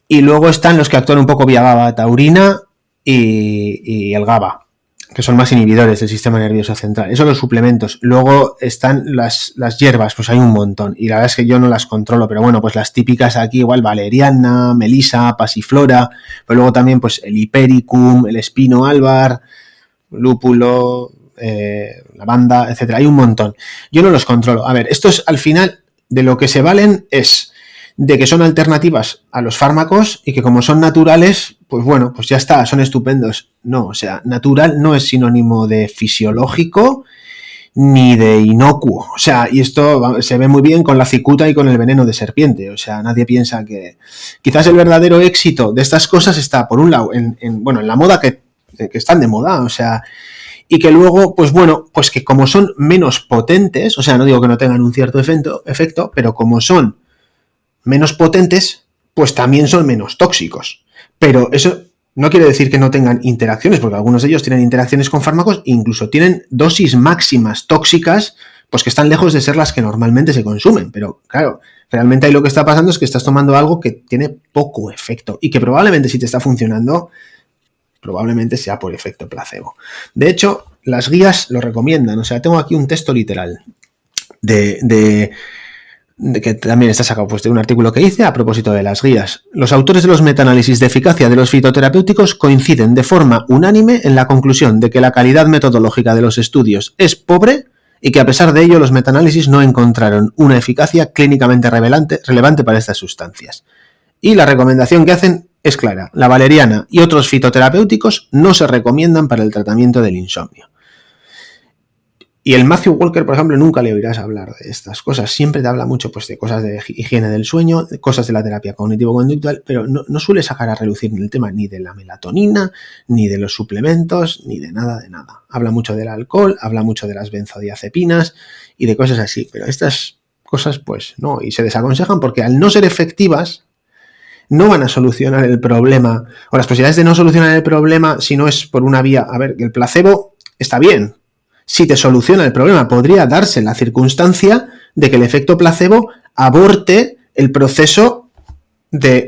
Y luego están los que actúan un poco vía GABA taurina y el GABA, que son más inhibidores del sistema nervioso central. Eso los suplementos. Luego están las hierbas, pues hay un montón. Y la verdad es que yo no las controlo, pero bueno, pues las típicas aquí, igual valeriana, melisa, pasiflora, pero luego también pues el hipericum, el espino albar, lúpulo, lavanda, etcétera. Hay un montón. Yo no los controlo. A ver, estos al final de lo que se valen es de que son alternativas a los fármacos y que como son naturales, pues bueno, pues ya está, son estupendos. No, o sea, natural no es sinónimo de fisiológico ni de inocuo. O sea, y esto se ve muy bien con la cicuta y con el veneno de serpiente. O sea, nadie piensa que... Quizás el verdadero éxito de estas cosas está, por un lado, en la moda que están de moda, o sea, y que luego, pues bueno, pues que como son menos potentes, o sea, no digo que no tengan un cierto efecto, pero como son menos potentes, pues también son menos tóxicos. Pero eso no quiere decir que no tengan interacciones, porque algunos de ellos tienen interacciones con fármacos e incluso tienen dosis máximas tóxicas, pues que están lejos de ser las que normalmente se consumen. Pero claro, realmente ahí lo que está pasando es que estás tomando algo que tiene poco efecto y que probablemente si te está funcionando, probablemente sea por efecto placebo. De hecho, las guías lo recomiendan. O sea, tengo aquí un texto literal de que también está sacado pues, de un artículo que hice a propósito de las guías. Los autores de los metaanálisis de eficacia de los fitoterapéuticos coinciden de forma unánime en la conclusión de que la calidad metodológica de los estudios es pobre y que a pesar de ello los metaanálisis no encontraron una eficacia clínicamente relevante para estas sustancias. Y la recomendación que hacen es clara: la valeriana y otros fitoterapéuticos no se recomiendan para el tratamiento del insomnio. Y el Matthew Walker, por ejemplo, nunca le oirás hablar de estas cosas. Siempre te habla mucho pues, de cosas de higiene del sueño, de cosas de la terapia cognitivo-conductual, pero no suele sacar a relucir el tema ni de la melatonina, ni de los suplementos, ni de nada de nada. Habla mucho del alcohol, habla mucho de las benzodiazepinas y de cosas así, pero estas cosas pues no, y se desaconsejan porque al no ser efectivas no van a solucionar el problema, o las posibilidades de no solucionar el problema si no es por una vía. A ver, el placebo está bien. Si te soluciona el problema, podría darse la circunstancia de que el efecto placebo aborte el proceso de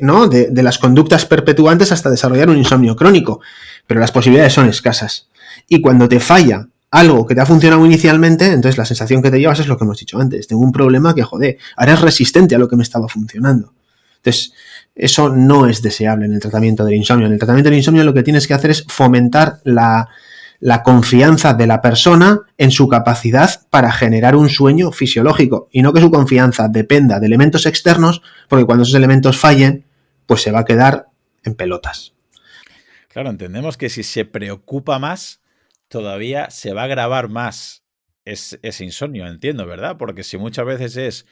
las conductas perpetuantes hasta desarrollar un insomnio crónico, pero las posibilidades son escasas. Y cuando te falla algo que te ha funcionado inicialmente, entonces la sensación que te llevas es lo que hemos dicho antes: tengo un problema que, joder, ahora es resistente a lo que me estaba funcionando. Entonces, eso no es deseable en el tratamiento del insomnio. En el tratamiento del insomnio lo que tienes que hacer es fomentar la confianza de la persona en su capacidad para generar un sueño fisiológico y no que su confianza dependa de elementos externos, porque cuando esos elementos fallen, pues se va a quedar en pelotas. Claro, entendemos que si se preocupa más, todavía se va a agravar más ese insomnio, entiendo, ¿verdad? Porque si muchas veces es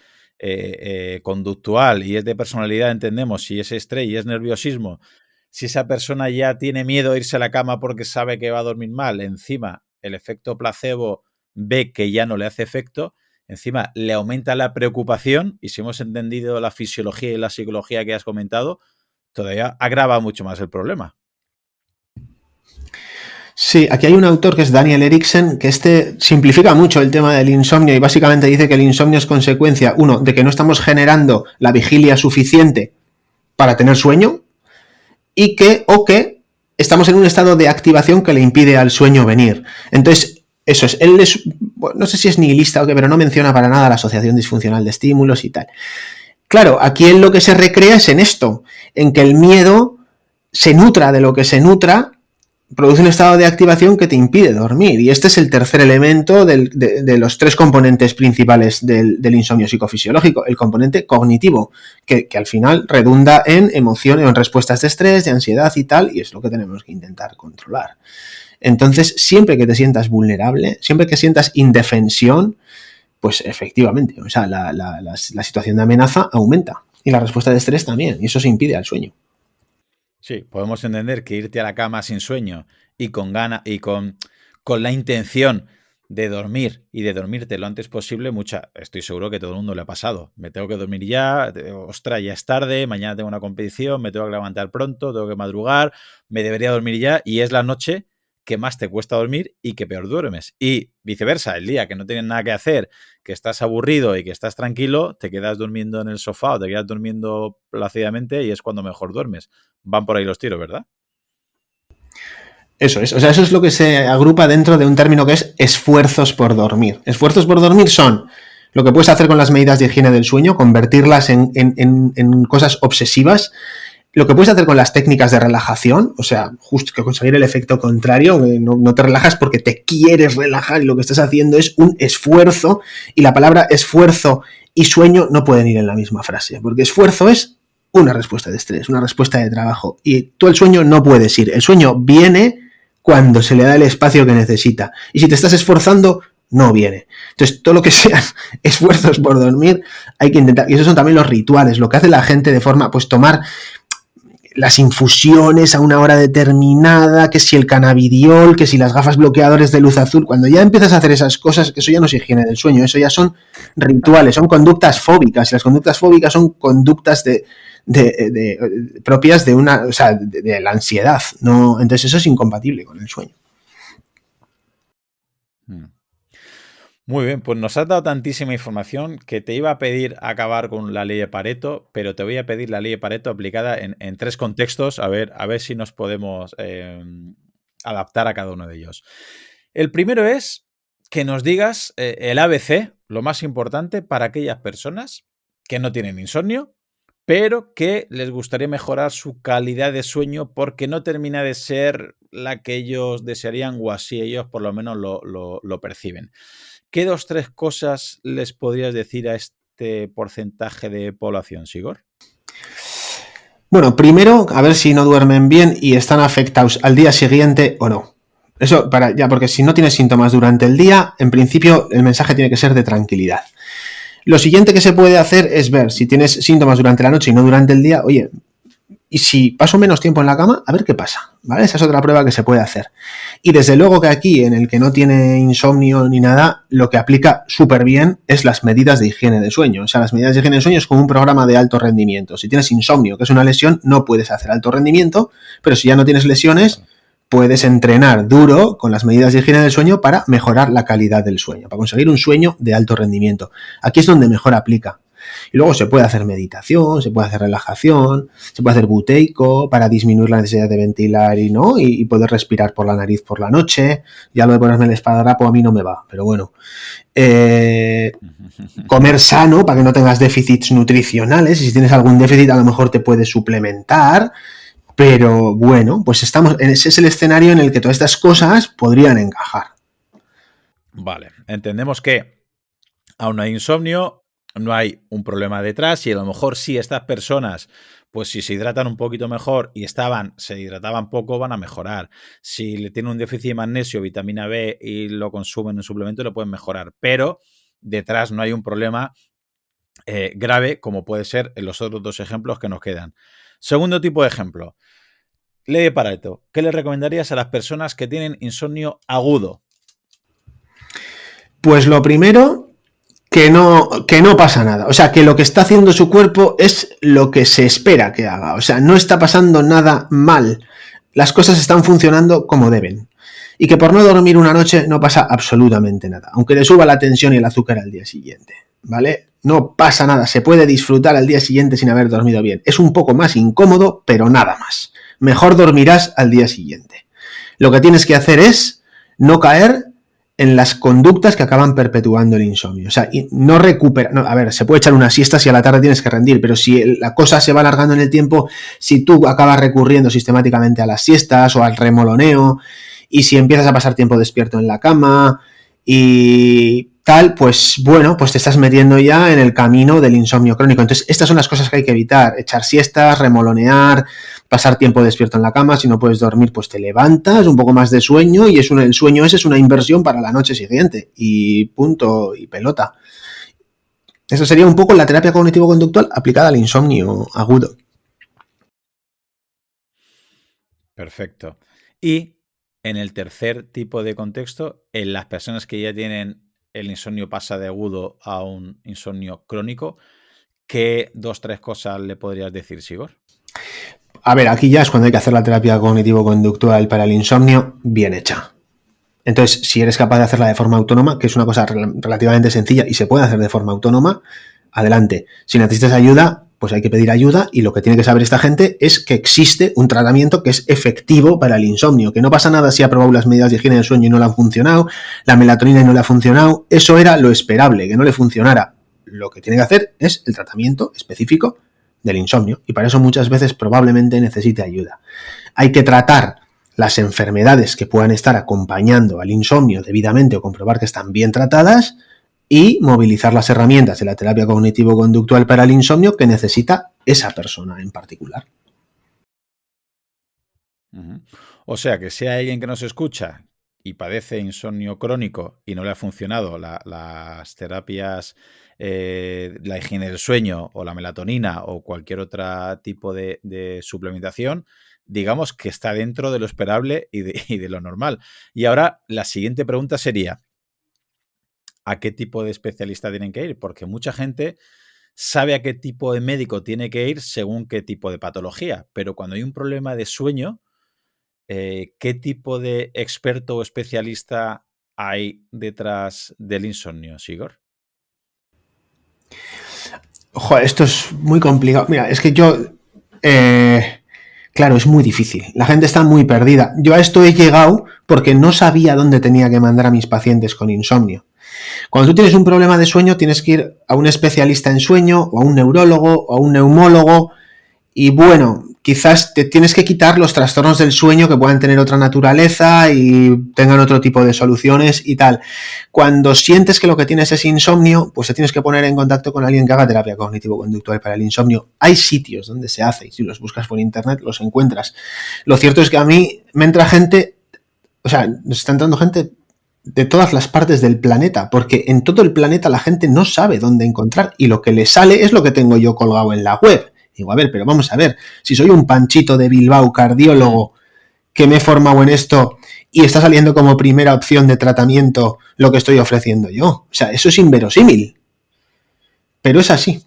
conductual y es de personalidad, entendemos, si es estrés y es nerviosismo, si esa persona ya tiene miedo a irse a la cama porque sabe que va a dormir mal, encima el efecto placebo ve que ya no le hace efecto, encima le aumenta la preocupación y si hemos entendido la fisiología y la psicología que has comentado, todavía agrava mucho más el problema. Sí, aquí hay un autor que es Daniel Eriksen, que simplifica mucho el tema del insomnio y básicamente dice que el insomnio es consecuencia, uno, de que no estamos generando la vigilia suficiente para tener sueño y que estamos en un estado de activación que le impide al sueño venir. Entonces, eso es, él es, no sé si es nihilista o qué, pero no menciona para nada la asociación disfuncional de estímulos y tal. Claro, aquí él lo que se recrea es en esto, en que el miedo se nutra de lo que se nutra, produce un estado de activación que te impide dormir. Y este es el tercer elemento de los tres componentes principales del insomnio psicofisiológico, el componente cognitivo, que al final redunda en emociones, en respuestas de estrés, de ansiedad y tal, y es lo que tenemos que intentar controlar. Entonces, siempre que te sientas vulnerable, siempre que sientas indefensión, pues efectivamente, o sea, la situación de amenaza aumenta y la respuesta de estrés también, y eso se impide al sueño. Sí, podemos entender que irte a la cama sin sueño y con gana y con la intención de dormir y de dormirte lo antes posible, estoy seguro que todo el mundo le ha pasado. Me tengo que dormir ya, ostras, ya es tarde, mañana tengo una competición, me tengo que levantar pronto, tengo que madrugar, me debería dormir ya y es la noche que más te cuesta dormir y que peor duermes. Y viceversa, el día que no tienes nada que hacer, que estás aburrido y que estás tranquilo, te quedas durmiendo en el sofá o te quedas durmiendo plácidamente y es cuando mejor duermes. Van por ahí los tiros, ¿verdad? Eso es, o sea, eso es lo que se agrupa dentro de un término que es esfuerzos por dormir. Esfuerzos por dormir son lo que puedes hacer con las medidas de higiene del sueño, convertirlas en cosas obsesivas, lo que puedes hacer con las técnicas de relajación, o sea, justo que conseguir el efecto contrario, no te relajas porque te quieres relajar y lo que estás haciendo es un esfuerzo, y la palabra esfuerzo y sueño no pueden ir en la misma frase, porque esfuerzo es una respuesta de estrés, una respuesta de trabajo, y tú el sueño no puedes ir, el sueño viene cuando se le da el espacio que necesita, y si te estás esforzando, no viene. Entonces, todo lo que sean esfuerzos por dormir, hay que intentar, y esos son también los rituales, lo que hace la gente de forma, pues tomar las infusiones a una hora determinada, que si el cannabidiol, que si las gafas bloqueadores de luz azul, cuando ya empiezas a hacer esas cosas, eso ya no es higiene del sueño, eso ya son rituales, son conductas fóbicas, y las conductas fóbicas son conductas propias de una, o sea, de la ansiedad, ¿no? Entonces eso es incompatible con el sueño. Muy bien, pues nos has dado tantísima información que te iba a pedir acabar con la ley de Pareto, pero te voy a pedir la ley de Pareto aplicada en tres contextos, a ver si nos podemos adaptar a cada uno de ellos. El primero es que nos digas el ABC, lo más importante para aquellas personas que no tienen insomnio, pero que les gustaría mejorar su calidad de sueño porque no termina de ser la que ellos desearían o así ellos por lo menos lo perciben. ¿Qué 2-3 cosas les podrías decir a este porcentaje de población, Sigor? Bueno, primero, a ver si no duermen bien y están afectados al día siguiente o no. Eso, porque si no tienes síntomas durante el día, en principio el mensaje tiene que ser de tranquilidad. Lo siguiente que se puede hacer es ver si tienes síntomas durante la noche y no durante el día, oye, y si paso menos tiempo en la cama, a ver qué pasa, ¿vale? Esa es otra prueba que se puede hacer. Y desde luego que aquí, en el que no tiene insomnio ni nada, lo que aplica súper bien es las medidas de higiene de sueño. O sea, las medidas de higiene de sueño es como un programa de alto rendimiento. Si tienes insomnio, que es una lesión, no puedes hacer alto rendimiento, pero si ya no tienes lesiones, puedes entrenar duro con las medidas de higiene del sueño para mejorar la calidad del sueño, para conseguir un sueño de alto rendimiento. Aquí es donde mejor aplica. Y luego se puede hacer meditación, se puede hacer relajación, se puede hacer buteico para disminuir la necesidad de ventilar y poder respirar por la nariz por la noche. Ya lo de ponerme el esparadrapo a mí no me va, pero bueno. Comer sano para que no tengas déficits nutricionales, y si tienes algún déficit a lo mejor te puedes suplementar. Pero bueno, pues ese es el escenario en el que todas estas cosas podrían encajar. Vale, entendemos que aún no hay insomnio, no hay un problema detrás y a lo mejor sí estas personas, pues si se hidratan un poquito mejor y se hidrataban poco, van a mejorar. Si le tienen un déficit de magnesio, vitamina B y lo consumen en suplemento, lo pueden mejorar. Pero detrás no hay un problema grave como puede ser en los otros 2 ejemplos que nos quedan. Segundo tipo de ejemplo. Ley de Pareto. ¿Qué le recomendarías a las personas que tienen insomnio agudo? Pues lo primero, que no pasa nada. O sea, que lo que está haciendo su cuerpo es lo que se espera que haga. O sea, no está pasando nada mal. Las cosas están funcionando como deben. Y que por no dormir una noche no pasa absolutamente nada. Aunque le suba la tensión y el azúcar al día siguiente. ¿Vale? No pasa nada. Se puede disfrutar al día siguiente sin haber dormido bien. Es un poco más incómodo, pero nada más. Mejor dormirás al día siguiente. Lo que tienes que hacer es no caer en las conductas que acaban perpetuando el insomnio. O sea, no recupera... No, a ver, se puede echar una siesta si a la tarde tienes que rendir, pero si la cosa se va alargando en el tiempo, si tú acabas recurriendo sistemáticamente a las siestas o al remoloneo, y si empiezas a pasar tiempo despierto en la cama y tal, pues bueno, pues te estás metiendo ya en el camino del insomnio crónico. Entonces, estas son las cosas que hay que evitar. Echar siestas, remolonear, pasar tiempo despierto en la cama. Si no puedes dormir, pues te levantas, un poco más de sueño, y el sueño ese es una inversión para la noche siguiente. Y punto y pelota. Eso sería un poco la terapia cognitivo-conductual aplicada al insomnio agudo. Perfecto. Y en el tercer tipo de contexto, en las personas que ya tienen el insomnio pasa de agudo a un insomnio crónico, ¿qué 2-3 cosas le podrías decir, Sigor? A ver, aquí ya es cuando hay que hacer la terapia cognitivo-conductual para el insomnio bien hecha. Entonces, si eres capaz de hacerla de forma autónoma, que es una cosa relativamente sencilla y se puede hacer de forma autónoma, adelante. Si necesitas ayuda, pues hay que pedir ayuda, y lo que tiene que saber esta gente es que existe un tratamiento que es efectivo para el insomnio, que no pasa nada si ha probado las medidas de higiene del sueño y no le han funcionado, la melatonina y no le ha funcionado, eso era lo esperable, que no le funcionara. Lo que tiene que hacer es el tratamiento específico del insomnio, y para eso muchas veces probablemente necesite ayuda. Hay que tratar las enfermedades que puedan estar acompañando al insomnio debidamente o comprobar que están bien tratadas, y movilizar las herramientas de la terapia cognitivo-conductual para el insomnio que necesita esa persona en particular. O sea, que sea alguien que nos escucha y padece insomnio crónico y no le ha funcionado las terapias, la higiene del sueño o la melatonina o cualquier otro tipo de suplementación, digamos que está dentro de lo esperable y de lo normal. Y ahora la siguiente pregunta sería, ¿a qué tipo de especialista tienen que ir? Porque mucha gente sabe a qué tipo de médico tiene que ir según qué tipo de patología, pero cuando hay un problema de sueño, ¿qué tipo de experto o especialista hay detrás del insomnio, Sigor? Joder, esto es muy complicado. Mira, es que yo... claro, es muy difícil. La gente está muy perdida. Yo a esto he llegado porque no sabía dónde tenía que mandar a mis pacientes con insomnio. Cuando tú tienes un problema de sueño, tienes que ir a un especialista en sueño, o a un neurólogo, o a un neumólogo, y bueno, quizás te tienes que quitar los trastornos del sueño que puedan tener otra naturaleza y tengan otro tipo de soluciones y tal. Cuando sientes que lo que tienes es insomnio, pues te tienes que poner en contacto con alguien que haga terapia cognitivo-conductual para el insomnio. Hay sitios donde se hace, y si los buscas por internet los encuentras. Lo cierto es que a mí me entra gente, o sea, nos está entrando gente de todas las partes del planeta, porque en todo el planeta la gente no sabe dónde encontrar, y lo que le sale es lo que tengo yo colgado en la web. Digo, a ver, pero vamos a ver, si soy un Panchito de Bilbao, cardiólogo, que me he formado en esto, y está saliendo como primera opción de tratamiento lo que estoy ofreciendo yo. O sea, eso es inverosímil. Pero es así.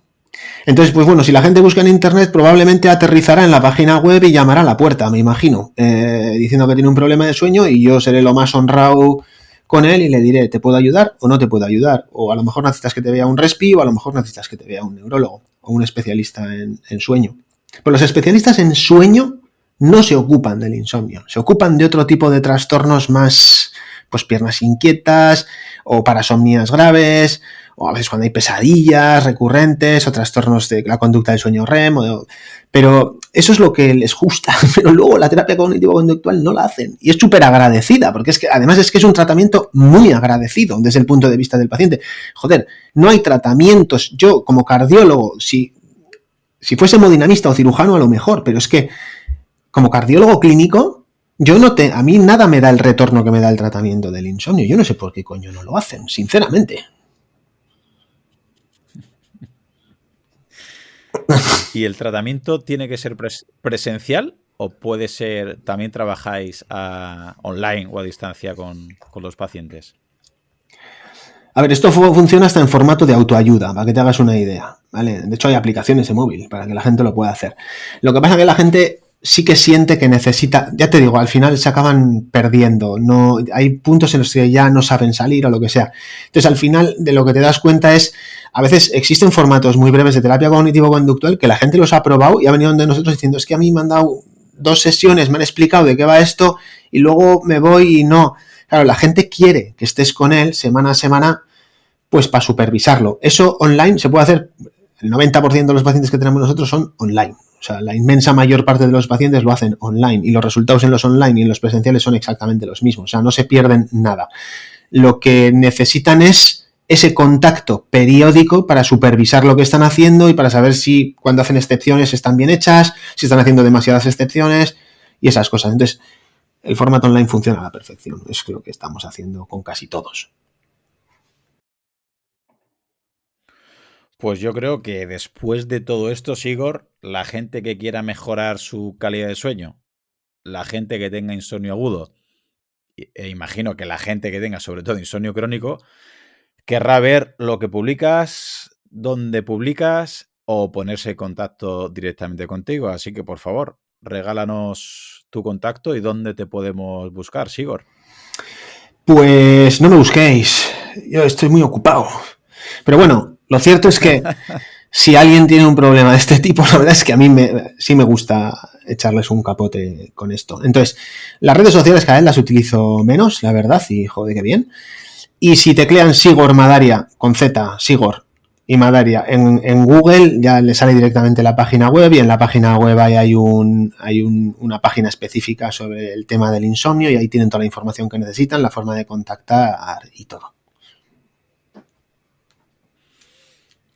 Entonces, pues bueno, si la gente busca en internet, probablemente aterrizará en la página web y llamará a la puerta, me imagino, diciendo que tiene un problema de sueño, y yo seré lo más honrado con él y le diré, ¿te puedo ayudar o no te puedo ayudar? O a lo mejor necesitas que te vea un respi, o a lo mejor necesitas que te vea un neurólogo o un especialista en sueño. Pero los especialistas en sueño no se ocupan del insomnio, se ocupan de otro tipo de trastornos más, pues piernas inquietas, o parasomnias graves, o a veces cuando hay pesadillas recurrentes, o trastornos de la conducta del sueño REM, pero eso es lo que les gusta. Pero luego la terapia cognitivo-conductual no la hacen, y es súper agradecida, porque es que además es que es un tratamiento muy agradecido desde el punto de vista del paciente. Joder, no hay tratamientos, yo como cardiólogo, si fuese hemodinamista o cirujano a lo mejor, pero es que como cardiólogo clínico, a mí nada me da el retorno que me da el tratamiento del insomnio. Yo no sé por qué coño no lo hacen, sinceramente. ¿Y el tratamiento tiene que ser presencial o puede ser, también trabajáis online o a distancia con los pacientes? A ver, esto funciona hasta en formato de autoayuda, para que te hagas una idea, ¿vale? De hecho, hay aplicaciones de móvil para que la gente lo pueda hacer. Lo que pasa es que la gente sí que siente que necesita, ya te digo, al final se acaban perdiendo, no, hay puntos en los que ya no saben salir o lo que sea. Entonces, al final, de lo que te das cuenta es, a veces existen formatos muy breves de terapia cognitivo-conductual que la gente los ha probado y ha venido de nosotros diciendo, es que a mí me han dado 2 sesiones, me han explicado de qué va esto y luego me voy y no. Claro, la gente quiere que estés con él semana a semana, pues para supervisarlo. Eso online se puede hacer, el 90% de los pacientes que tenemos nosotros son online. O sea, la inmensa mayor parte de los pacientes lo hacen online y los resultados en los online y en los presenciales son exactamente los mismos. O sea, no se pierden nada. Lo que necesitan es ese contacto periódico para supervisar lo que están haciendo y para saber si cuando hacen excepciones están bien hechas, si están haciendo demasiadas excepciones y esas cosas. Entonces, el formato online funciona a la perfección. Es lo que estamos haciendo con casi todos. Pues yo creo que después de todo esto, Sigor, la gente que quiera mejorar su calidad de sueño, la gente que tenga insomnio agudo, e imagino que la gente que tenga sobre todo insomnio crónico, querrá ver lo que publicas, dónde publicas o ponerse en contacto directamente contigo. Así que, por favor, regálanos tu contacto y dónde te podemos buscar, Sigor. Pues no me busquéis, yo estoy muy ocupado. Pero bueno, lo cierto es que si alguien tiene un problema de este tipo, la verdad es que a mí sí me gusta echarles un capote con esto. Entonces, las redes sociales cada vez las utilizo menos, la verdad, y joder, qué bien. Y si teclean Sigor Madaria, con Z, Sigor y Madaria, en Google ya le sale directamente la página web y en la página web hay una página específica sobre el tema del insomnio y ahí tienen toda la información que necesitan, la forma de contactar y todo.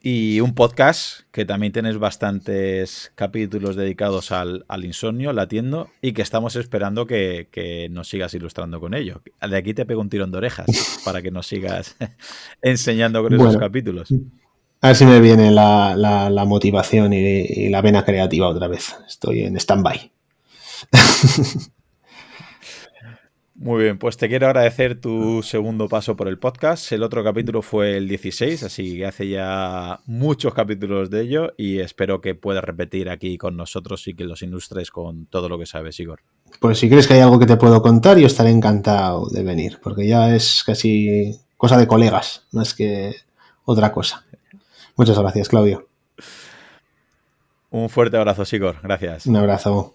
Y un podcast que también tienes bastantes capítulos dedicados al insomnio, latiendo, y que estamos esperando que nos sigas ilustrando con ello. De aquí te pego un tirón de orejas para que nos sigas enseñando con esos Bueno, capítulos. a ver si me viene la motivación y la vena creativa otra vez. Estoy en stand-by. Muy bien, pues te quiero agradecer tu segundo paso por el podcast. El otro capítulo fue el 16, así que hace ya muchos capítulos de ello y espero que puedas repetir aquí con nosotros y que los ilustres con todo lo que sabes, Igor. Pues si crees que hay algo que te puedo contar, yo estaré encantado de venir, porque ya es casi cosa de colegas, más que otra cosa. Muchas gracias, Claudio. Un fuerte abrazo, Igor. Gracias. Un abrazo.